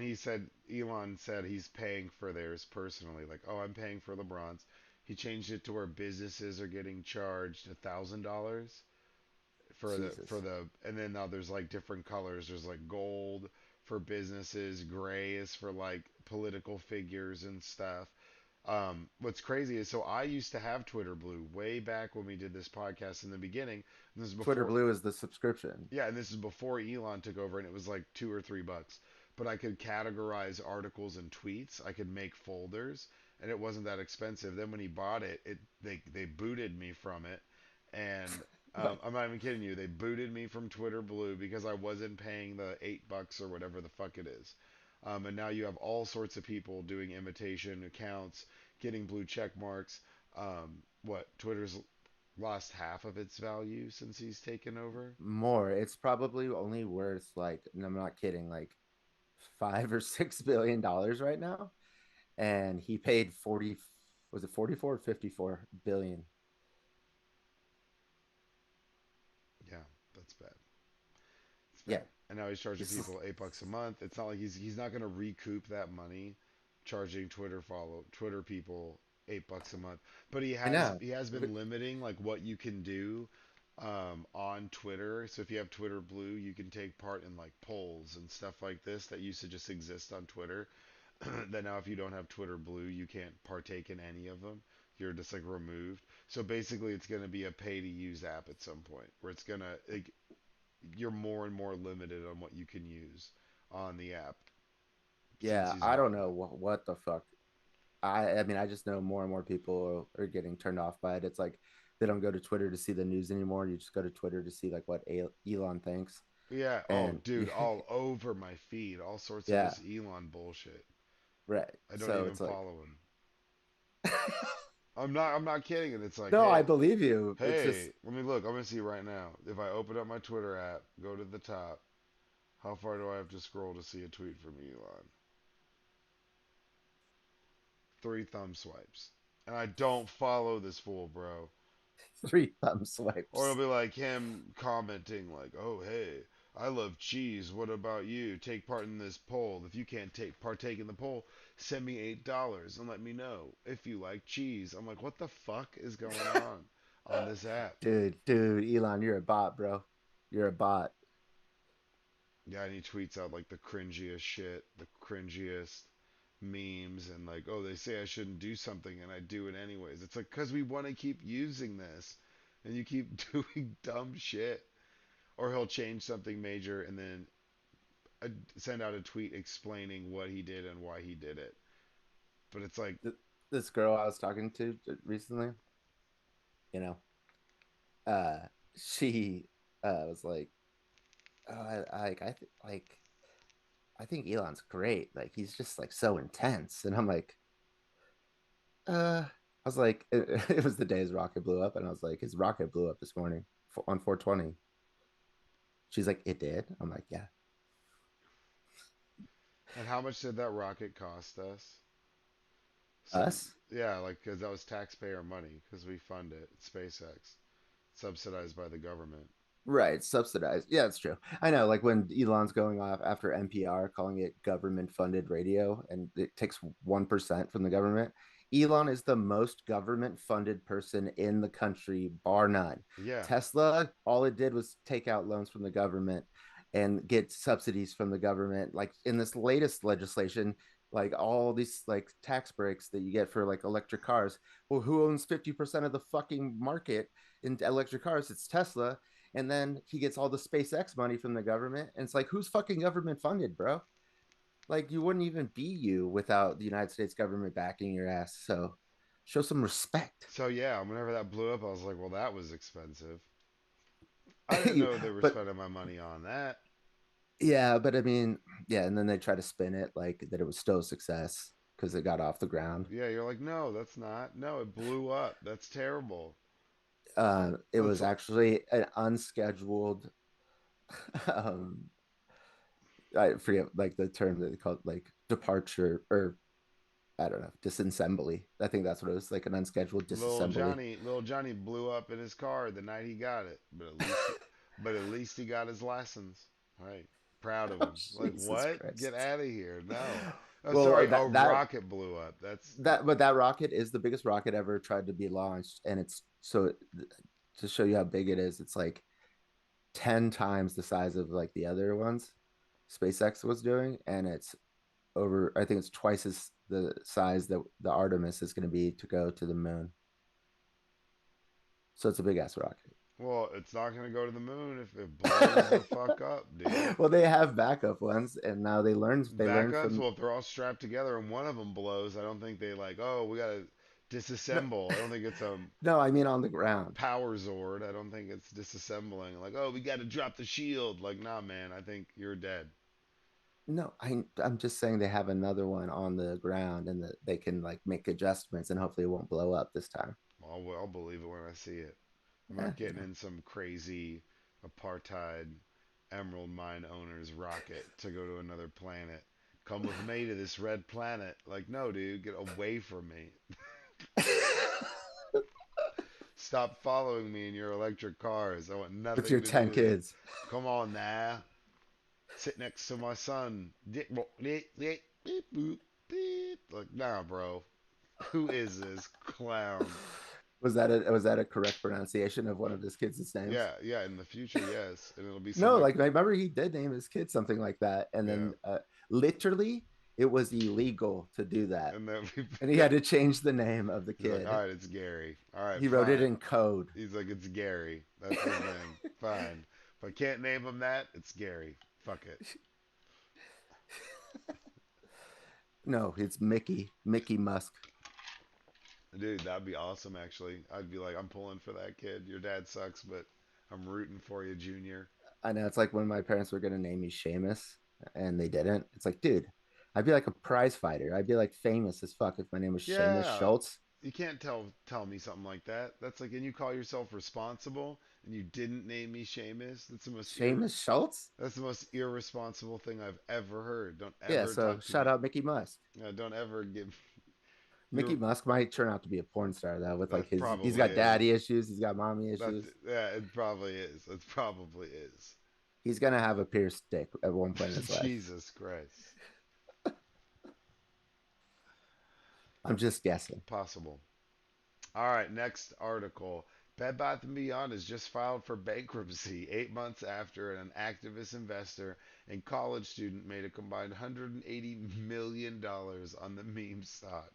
Elon said he's paying for theirs personally. Like, oh, I'm paying for LeBron's. He changed it to where businesses are getting charged $1,000 Jesus. and then now there's like different colors. There's like gold for businesses, gray is for like political figures and stuff. What's crazy is so I used to have Twitter Blue way back when we did this podcast in the beginning. And this is Twitter before, Blue is the subscription. yeah, and this is before Elon took over, and it was like $2 or $3. But I could categorize articles and tweets. I could make folders, and it wasn't that expensive. Then when he bought it, they booted me from it, and What? I'm not even kidding you. They booted me from Twitter Blue because I wasn't paying the $8 or whatever the fuck it is. And now you have all sorts of people doing imitation accounts, getting blue check marks. What Twitter's lost half of its value since he's taken over. More. It's probably only worth like, and I'm not kidding, like $5 or $6 billion right now. And he paid 40, was it 44 or 54 billion? Yeah, that's bad. It's bad. Yeah. And now he's charging This is, people $8 a month. It's not like he's not going to recoup that money, charging Twitter people $8 a month. But I know. he has been limiting like what you can do on Twitter. So if you have Twitter Blue, you can take part in like polls and stuff like this that used to just exist on Twitter. That now if you don't have Twitter Blue, you can't partake in any of them. You're just like removed. So basically, it's going to be a pay to use app at some point where it's going to like, you're more and more limited on what you can use on the app since Yeah, he's I don't bought know it. what the fuck. I mean, I just know more and more people are getting turned off by it. It's like they don't go to Twitter to see the news anymore. You just go to Twitter to see like what Elon thinks. Yeah. Oh, And dude, all over my feed, all sorts of yeah, this Elon bullshit. right. I don't So even it's like, follow him. I'm not kidding. And it's like, no, I hey, believe you. It's just hey, let me look. I'm gonna see right now. If I open up my Twitter app, go to the top. How far do I have to scroll to see a tweet from Elon? Three thumb swipes. And I don't follow this fool, bro. three thumb Or it'll swipes. be like him commenting like, "Oh hey, I love cheese. What about you? Take part in this poll. If you can't partake in the poll, send me $8 and let me know if you like cheese." I'm like, "What the fuck is going on this app?" Dude, Elon, you're a bot, bro. You're a bot. Yeah, and he tweets out like the cringiest shit, the cringiest memes, and like, "Oh, they say I shouldn't do something and I do it anyways." It's like, "Cuz we want to keep using this." And you keep doing dumb shit. Or he'll change something major and then send out a tweet explaining what he did and why he did it. But it's like, This girl I was talking to recently, you know, uh, she was like, "Oh, I think Elon's great. Like he's just like so intense." And I'm like, I was like, it was the day his rocket blew up, and I was like, his rocket blew up this morning on 420. She's like, it did. I'm like, yeah, and how much did that rocket cost us? Some, us. yeah, like, because that was taxpayer money, because we fund it. SpaceX, subsidized by the government. Right, subsidized. Yeah, it's true. I know, like when Elon's going off after NPR, calling it government funded radio, and it takes 1% from the government. Elon is the most government funded person in the country, bar none. Yeah, Tesla, all it did was take out loans from the government and get subsidies from the government. Like in this latest legislation, like all these like tax breaks that you get for like electric cars. Well, who owns 50% of the fucking market in electric cars? It's Tesla, and then he gets all the SpaceX money from the government. And it's like, who's fucking government funded, bro? Like, you wouldn't even be you without the United States government backing your ass. So show some respect. so yeah, whenever that blew up, I was like, well, that was expensive. I didn't know they were But spending my money on that. yeah, but I mean, yeah. And then they try to spin it like that it was still a success. because it got off the ground. Yeah, you're like, no, that's not. No, it blew up. That's terrible. It That's was actually an unscheduled. Um, I forget like the term that they called like departure or I don't know disassembly. I think that's what it was like an unscheduled disassembly. Little Johnny blew up in his car the night he got it, but at least he got his license. Right, proud of Oh, him. Like Jesus what? Get Christ! out of here! No, oh Well, sorry, a that rocket blew up. That's but that rocket is the biggest rocket ever tried to be launched, and it's so to show you how big it is. It's like 10 times the size of like the other ones SpaceX was doing, and it's over. I think it's twice as the size that the Artemis is going to be to go to the moon. So it's a big ass rocket. well, it's not gonna go to the moon if it blows the fuck up, dude. Well, they have backup ones, and now they learned Backups, from well, if they're all strapped together and one of them blows, I don't think they like, oh, we gotta no, disassemble. I don't think it's a no, I mean on the ground. power Zord. I don't think it's disassembling. Like, oh, we got to drop the shield. Like, nah, man. I think you're dead. No, I'm just saying they have another one on the ground, and that they can like make adjustments, and hopefully it won't blow up this time. I'll believe it when I see it. I'm Yeah, not getting in some crazy apartheid emerald mine owner's rocket to go to another planet. Come with me to this red planet. Like, no, dude, get away from me. Stop following me in your electric cars. I want with your nothing to 10 do with it. kids. Come on now. Sit next to my son. Like, nah, bro. Who is this clown? Was that a correct pronunciation of one of his kids' names? Yeah, yeah. In the future, yes, and it'll be some No, like, like I remember he did name his kid something like that, and yeah, then literally it was illegal to do that, and then and he had to change the name of the he's like, all kid. right, it's Gary. All right, He wrote it fine. in code. He's like, it's Gary. That's his name. Fine. If I can't name him that, it's Gary. Fuck it. No, it's Mickey Musk. Dude, that'd be awesome, actually. I'd be like, I'm pulling for that kid. Your dad sucks, but I'm rooting for you, Junior. I know it's like when my parents were gonna name me Seamus, and they didn't. It's like, dude, I'd be like a prize fighter. I'd be like famous as fuck if my name was Seamus Yeah, Schultz. you can't tell me something like that. That's like, and you call yourself responsible, and you didn't name me Seamus. Seamus Schultz? That's the most irresponsible thing I've ever heard. Don't Yeah. ever So talk to shout me. out Mickey Musk. Don't ever give Mickey your. Musk might turn out to be a porn star though, with like That he's probably got daddy is. issues, he's got mommy That's issues. yeah. It probably is. It probably is. He's gonna have a pierced dick at one point in his life. Jesus Christ. I'm just guessing. Possible. All right, next article. Bed Bath & Beyond has just filed for bankruptcy 8 months after an activist investor and college student made a combined $180 million on the meme stock.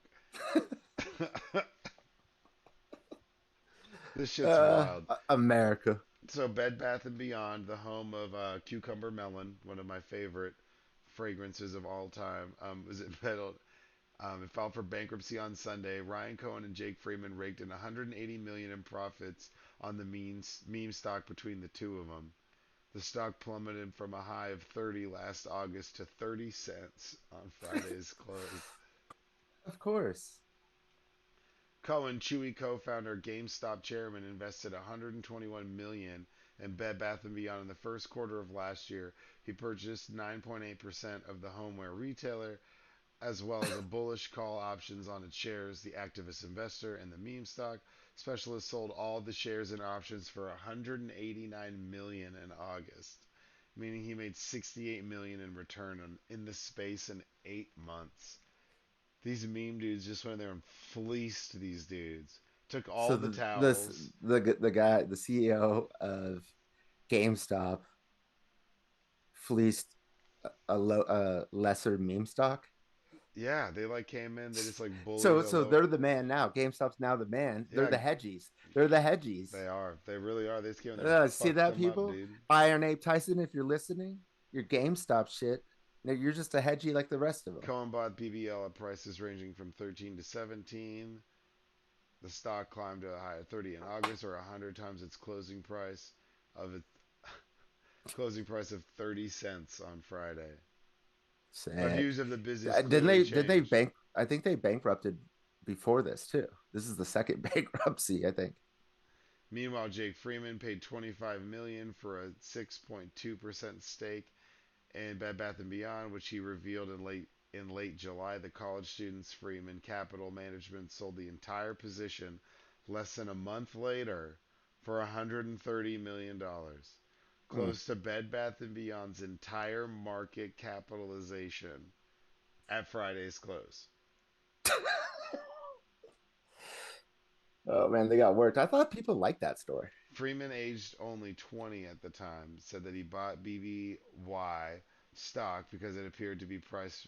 This shit's wild. America. So Bed Bath & Beyond, the home of Cucumber Melon, one of my favorite fragrances of all time, is it metal? It filed for bankruptcy on Sunday. Ryan Cohen and Jake Freeman raked in 180 million in profits on the meme stock between the two of them. The stock plummeted from a high of 30 last August to 30 cents on Friday's close. Of course. Cohen, Chewy co-founder, GameStop chairman, invested 121 million in Bed Bath & Beyond in the first quarter of last year. He purchased 9.8% of the homeware retailer as well as a bullish call options on its shares. The activist investor and the meme stock specialist sold all the shares and options for 189 million in August, meaning he made 68 million in return in the space in 8 months. These meme dudes just went there and fleeced these dudes. Took all So the this towels. the guy, the CEO of GameStop, fleeced a lesser meme stock. Yeah, they like came in. They just like bullied So a so low. they're the man now. GameStop's now the man. They're Yeah, the hedgies. They're the hedgies. they are. They really are. They just came in there and See fucked that, them up, people? dude. Iron Ape Tyson, if you're listening, your GameStop shit. No, you're just a hedgy like the rest of them. Cohen bought BBL at prices ranging from 13 to 17. The stock climbed to a high of 30 in August, or 100 times its of its closing price of 30 cents on Friday. My Sick. views of the business Didn't clearly they? Did they changed. bank? I think they bankrupted before this too. This is the second bankruptcy, I think. Meanwhile, Jake Freeman paid 25 million for a 6.2% stake in Bed Bath and Beyond, which he revealed in late July. The college students Freeman Capital Management sold the entire position less than a month later for $130 million, Hmm. close to Bed Bath and Beyond's entire market capitalization at Friday's close. Oh man, they got worked. I thought people liked that story. Freeman, aged only 20 at the time, said that he bought BBY stock because it appeared to be priced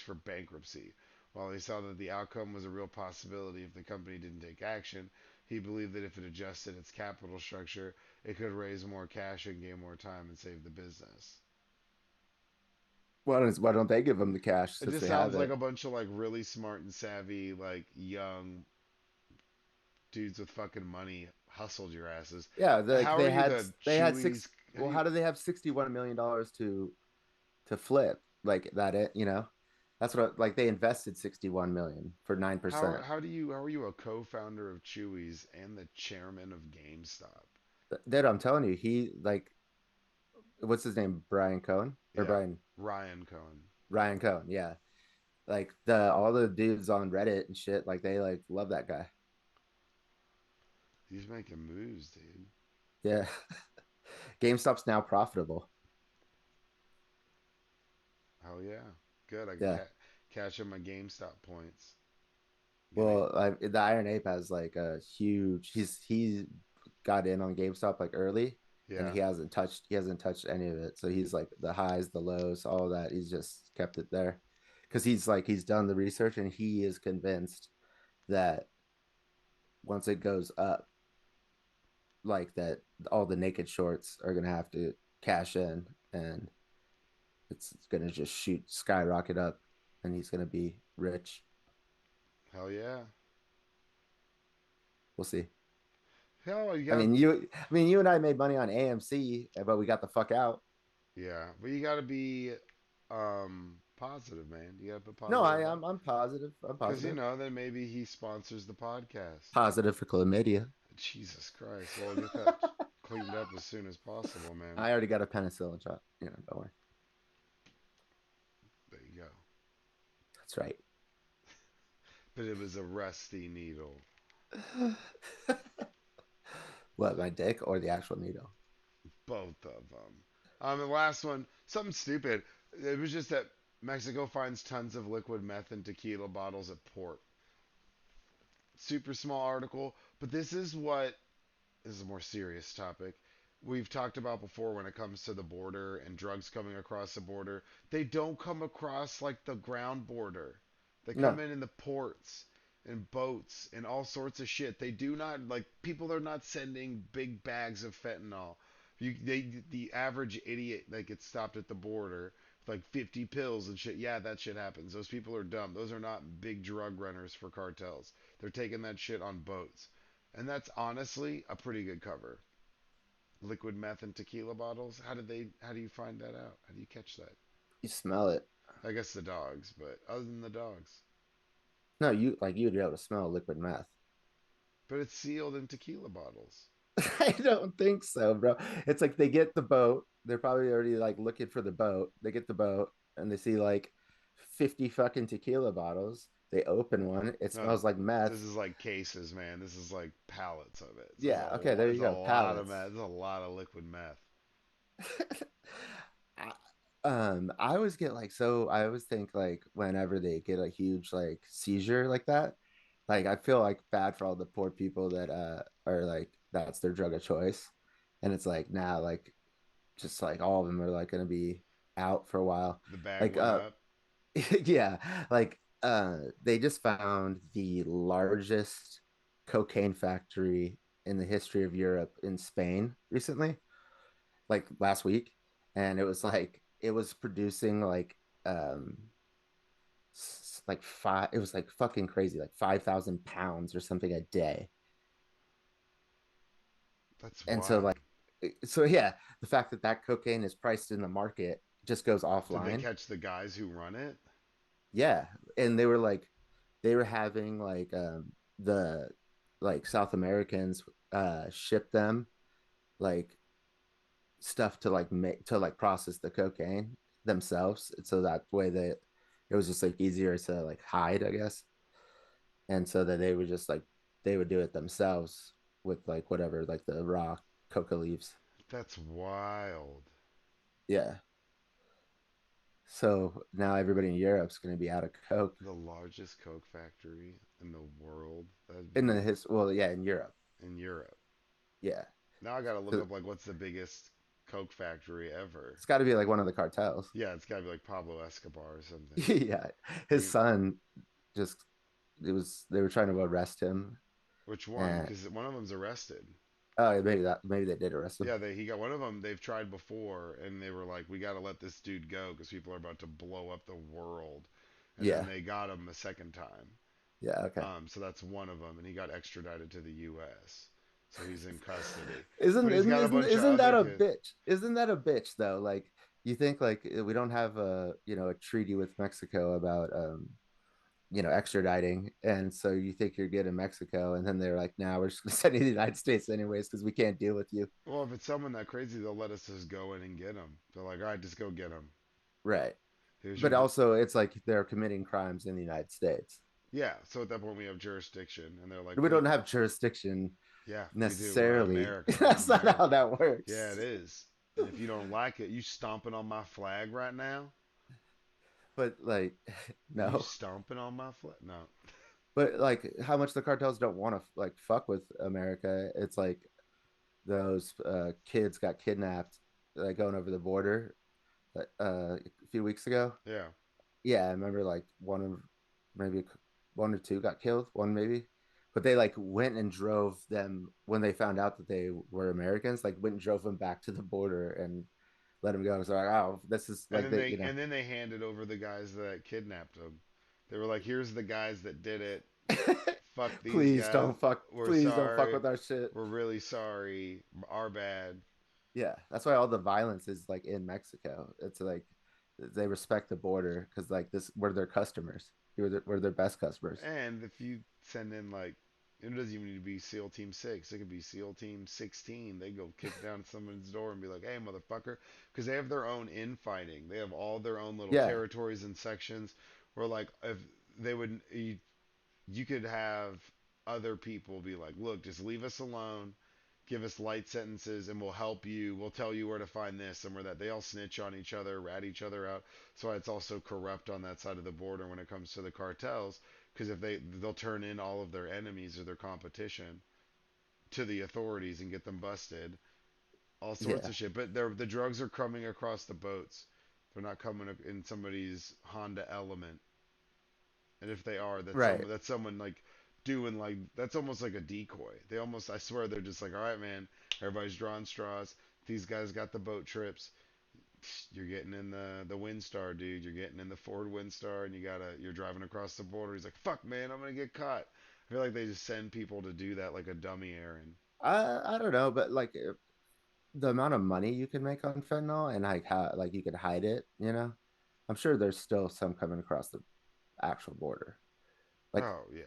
for bankruptcy. While he saw that the outcome was a real possibility if the company didn't take action, he believed that if it adjusted its capital structure, it could raise more cash and gain more time and save the business. Why don't they give them the cash It since just they have sounds like it? a bunch of like really smart and savvy, like young dudes with fucking money hustled your asses. Yeah, like How are you the they had Chewies? six. How Well, you how do they have $61 million to flip like that? That's what like they invested 61 million for nine How percent. how are you a co-founder of Chewy's and the chairman of GameStop? Dude, I'm telling you, he like what's his name? Brian Cohen or Yeah, Brian Ryan Cohen. Ryan Cohen? Yeah, like the all the dudes on Reddit and shit, like they like love that guy. He's making moves, dude. Yeah, GameStop's now profitable. Hell yeah, good. I can Yeah. cash in my GameStop points. Gonna The Iron Ape has like a huge. He got in on GameStop like early, and yeah. he hasn't touched any of it. So he's like the highs, the lows, all that. He's just kept it there because he's done the research and he is convinced that once it goes up, like that, all the naked shorts are gonna have to cash in, and it's gonna just shoot skyrocket up, and he's gonna be rich. Hell yeah. We'll see. Hell, you I got mean, you and I made money on AMC, but we got the fuck out. yeah, but you gotta be positive, man. You gotta put No, positive vibe. I'm positive. I'm Because positive. then maybe he sponsors the podcast. Positive for chlamydia. Jesus Christ. Well, get that cleaned up as soon as possible, man. I already got a penicillin shot. Don't worry. There you go. That's right. But it was a rusty needle. What, my dick or the actual needle? Both of them. The last one, something stupid. It was just that Mexico finds tons of liquid meth in tequila bottles at port. Super small article, but this is a more serious topic. We've talked about before when it comes to the border and drugs coming across the border. They don't come across like the ground border. They come No. in the ports and boats and all sorts of shit. They do not like people are not sending big bags of fentanyl. The average idiot that gets stopped at the border with like 50 pills and shit. Yeah, that shit happens. Those people are dumb. Those are not big drug runners for cartels. They're taking that shit on boats. And that's honestly a pretty good cover. Liquid meth and tequila bottles. How do you find that out? How do you catch that? You smell it. I guess the dogs, but other than the dogs. No, you'd be able to smell liquid meth. But it's sealed in tequila bottles. I don't think so, bro. It's like they get the boat. They're probably already like looking for the boat. They get the boat and they see like 50 fucking tequila bottles. They open one. It No, smells like this meth. is like cases, man. This is like pallets of it. So Yeah, okay, there there's you a go. lot of meth. Pallets. There's a lot of liquid meth. I, I always get like so I always think like whenever they get a huge like seizure like that, like I feel like bad for all the poor people that are like that's their drug of choice. And it's like now like just like all of them are like gonna be out for a while. The bag Like went up. yeah, like they just found the largest cocaine factory in the history of Europe in Spain recently, like last week. And it was producing like five, it was like fucking crazy, like 5,000 pounds or something a day. That's And so wild. like so yeah, the fact that that cocaine is priced in the market just goes Did they offline. catch the guys who run it? Yeah. And they were like, they were having like the like South Americans ship them like stuff to like make to like process the cocaine themselves, so that way they it was just like easier to like hide, I guess. And so that they would just like they would do it themselves with like whatever like the raw coca leaves. That's wild. Yeah. So now everybody in Europe's going to be out of coke The largest Coke factory in the world. That'd in the be his well, yeah, in Europe. in Europe. Yeah. Now I gotta look So up like what's the biggest Coke factory ever. it's got to be like one of the cartels. Yeah, it's gotta be like Pablo Escobar or something. Yeah. His Like, son just it was they were trying to arrest him. which one? And Because one of them's arrested. oh, maybe they did arrest him. Yeah, he got one of them. They've tried before, and they were like, "We got to let this dude go because people are about to blow up the world." And then Yeah. they got him a second time. Yeah, okay. So that's one of them, and he got extradited to the U.S. So he's in custody, Isn't but he's isn't got a isn't bunch of isn't other that a kids. bitch? Isn't that a bitch though? Like you think like we don't have a a treaty with Mexico about extraditing, and so you think you're good in Mexico, and then they're like, "Nah, we're just gonna send you to the United States anyways because we can't deal with you." Well, if it's someone that crazy, they'll let us just go in and get him. They're like, "All right, just go get him. Right. Here's your But also, it's like they're committing crimes in the United States. yeah." So at that point, we have jurisdiction, and they're like, We don't "We have jurisdiction yeah, we do. We're necessarily. America. We're That's not how America." that Yeah, it works. is. And if you don't like it, you stomping on my flag right now? But like, Are you no. stomping on my flag? No. But like, how much the cartels don't want to like fuck with America? It's like those kids got kidnapped, like going over the border a few weeks ago. Yeah. Yeah, I remember like maybe one or two got killed, one maybe. But they like went and drove them when they found out that they were Americans, like went and drove them back to the border and let them go. So like, oh, this is And like then they, they handed over the guys that kidnapped them. They were like, "Here's the guys that did it. Fuck these guys. We're please don't fuck sorry. with our shit. We're really sorry. Our bad." Yeah, that's why all the violence is like in Mexico. It's like they respect the border because like this, we're their customers. We're their best customers. And if you send in like, it doesn't even need to be SEAL Team 6. It could be SEAL Team 16. They go kick down someone's door and be like, "Hey, motherfucker," because they have their own infighting. They have all their own little Yeah, territories and sections. Where like if they would, you could have other people be like, "Look, just leave us alone. Give us light sentences and we'll help you. We'll tell you where to find this and where that." They all snitch on each other, rat each other out. So it's also corrupt on that side of the border when it comes to the cartels, because if they'll turn in all of their enemies or their competition to the authorities and get them busted, all sorts yeah, of shit. But the drugs are coming across the boats. They're not coming in somebody's Honda Element. And if they are, right. that's someone like doing like that's almost like a decoy. They almost I swear they're just like, "All right, man, everybody's drawing straws. These guys got the boat trips. You're getting in the Windstar, dude. You're getting in the Ford Windstar, and you're driving across the border." He's like, "Fuck, man, I'm gonna get caught." I feel like they just send people to do that like a dummy errand. I don't know, but like the amount of money you can make on fentanyl and like how like you could hide it, I'm sure there's still some coming across the actual border, like Oh yeah,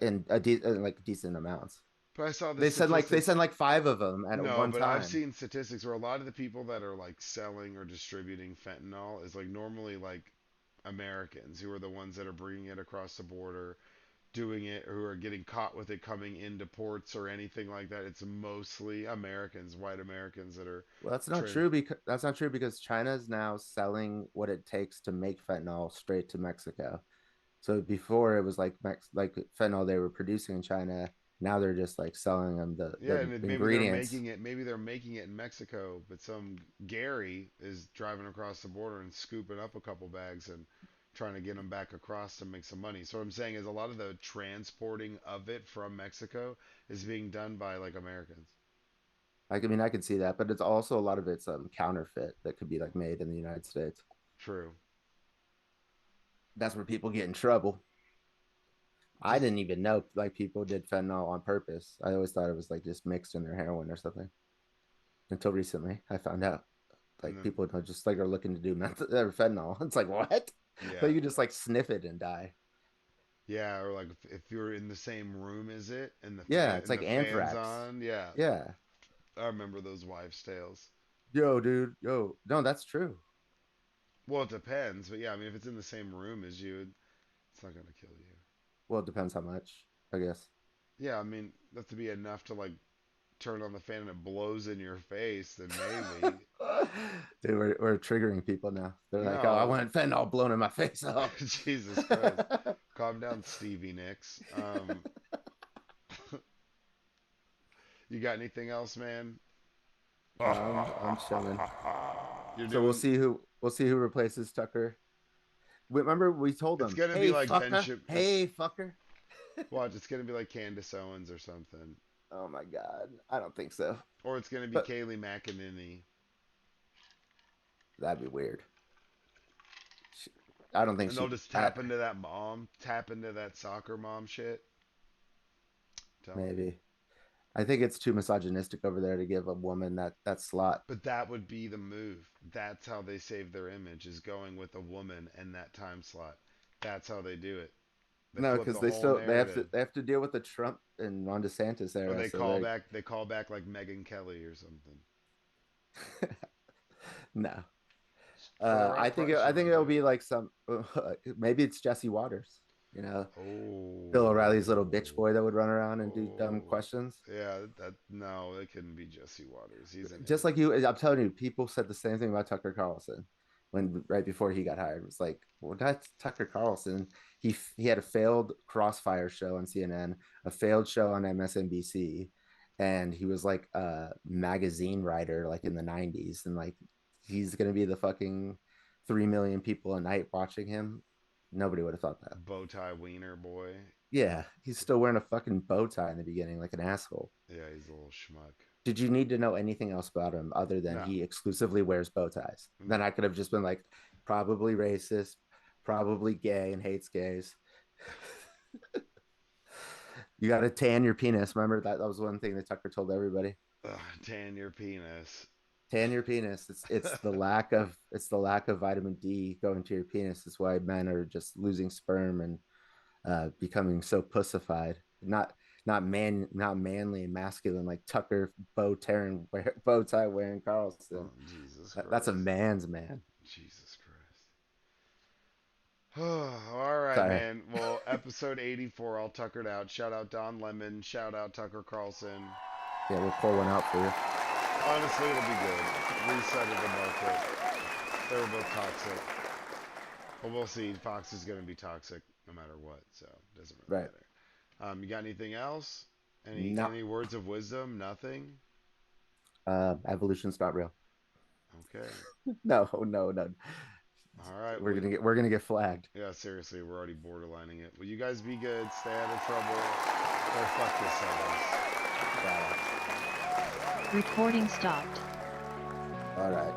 like decent amounts. but I saw the They send statistics. like five of them at No, one but I've time. seen statistics where a lot of the people that are like selling or distributing fentanyl is like normally like Americans who are the ones that are bringing it across the border, doing it, who are getting caught with it coming into ports or anything like that. It's mostly Americans, white Americans that are Well, trade. that's not true because China is now selling what it takes to make fentanyl straight to Mexico. So before it was like like fentanyl they were producing in China. Now they're just like selling them Yeah, the and ingredients. maybe they're making it in Mexico, but some Gary is driving across the border and scooping up a couple bags and trying to get them back across to make some money. So what I'm saying is a lot of the transporting of it from Mexico is being done by like Americans. Like, I mean, I can see that, but it's also a lot of it's counterfeit that could be like made in the United States. True. That's where people get in trouble. I Just didn't even know like people did fentanyl on purpose. I always thought it was like just mixed in their heroin or something. Until recently, I found out and like then people don't just like are looking to do meth or fentanyl. It's like what? But yeah. you just like sniff it and die. Yeah, or like if you're in the same room as it and Yeah, it's like the fans anthrax. on. Yeah, Yeah. I remember those wives' tales. Yo, dude. Yo. No, that's true. Well, it depends, but yeah, I mean, if it's in the same room as you, it's not gonna kill you. Well, it depends how much, I guess. Yeah, I mean, that to be enough to like turn on the fan and it blows in your face, then maybe. Dude, we're triggering people now. They're like, oh, I No, want fentanyl blown in my face. Oh. Jesus Christ. Calm down, Stevie Nicks. You got anything else, man? I'm chilling. You're So doing. we'll see who replaces Tucker. Remember we told It's him, gonna be hey like fucker, Benjamin. hey fucker. Watch, it's gonna be like Candace Owens or something, Oh my god, I don't think so. or it's gonna be But Kaylee McEnany, that'd be weird. I don't think and they'll she. just tap into that mom, tap into that soccer mom shit. I'm telling you. Maybe. I think it's too misogynistic over there to give a woman that slot. But that would be the move. That's how they save their image, is going with a woman in that time slot. That's how they do it. They No, flip because the whole narrative. they have to deal with the Trump and Ron DeSantis Or era. So they they call back like Megan Kelly or something. no. For the right price, I she think might it'll do it. be like some maybe it's Jesse Waters. Bill O'Reilly's little bitch Oh, boy that would run around and do dumb oh, questions. yeah. That no, it couldn't be Jesse Waters. He's an Just idiot. like you, I'm telling you, people said the same thing about Tucker Carlson when right before he got hired. It was like, well, that's Tucker Carlson. He had a failed Crossfire show on CNN, a failed show on MSNBC, and he was like a magazine writer like in the '90s, and like he's gonna be the fucking 3 million people a night watching him. Nobody would have thought that. Bow tie wiener boy. Yeah, he's still wearing a fucking bow tie in the beginning, like an asshole. Yeah, he's a little schmuck. Did you need to know anything else about him other than No, he exclusively wears bow ties? Then no. I could have just been like, probably racist, probably gay and hates gays. You got to tan your penis. Remember that was one thing that Tucker told everybody. Ugh, tan your penis. Tan your penis. It's the lack of vitamin D going to your penis. That's why men are just losing sperm and becoming so pussified. Not manly and masculine like Tucker bow tie wearing Oh, Carlson. Jesus That's a Christ. man's man. Jesus Christ. All right, Sorry. man. Well, episode 84, all tuckered out. Shout out Don Lemon. Shout out Tucker Carlson. Yeah, we'll pull one out for you. Honestly, it'll be good. Reset of the market. They were both toxic. But we'll see. Fox is going to be toxic no matter what, so it doesn't really Right. matter. You got anything else? No. Any words of wisdom? Nothing? Evolution's not real. Okay. No, no, no. All right. Well, We're gonna get flagged. yeah, seriously, we're already borderlining it. Will you guys be good? Stay out of trouble. Or fuck yourselves. Got it. Recording stopped. All right.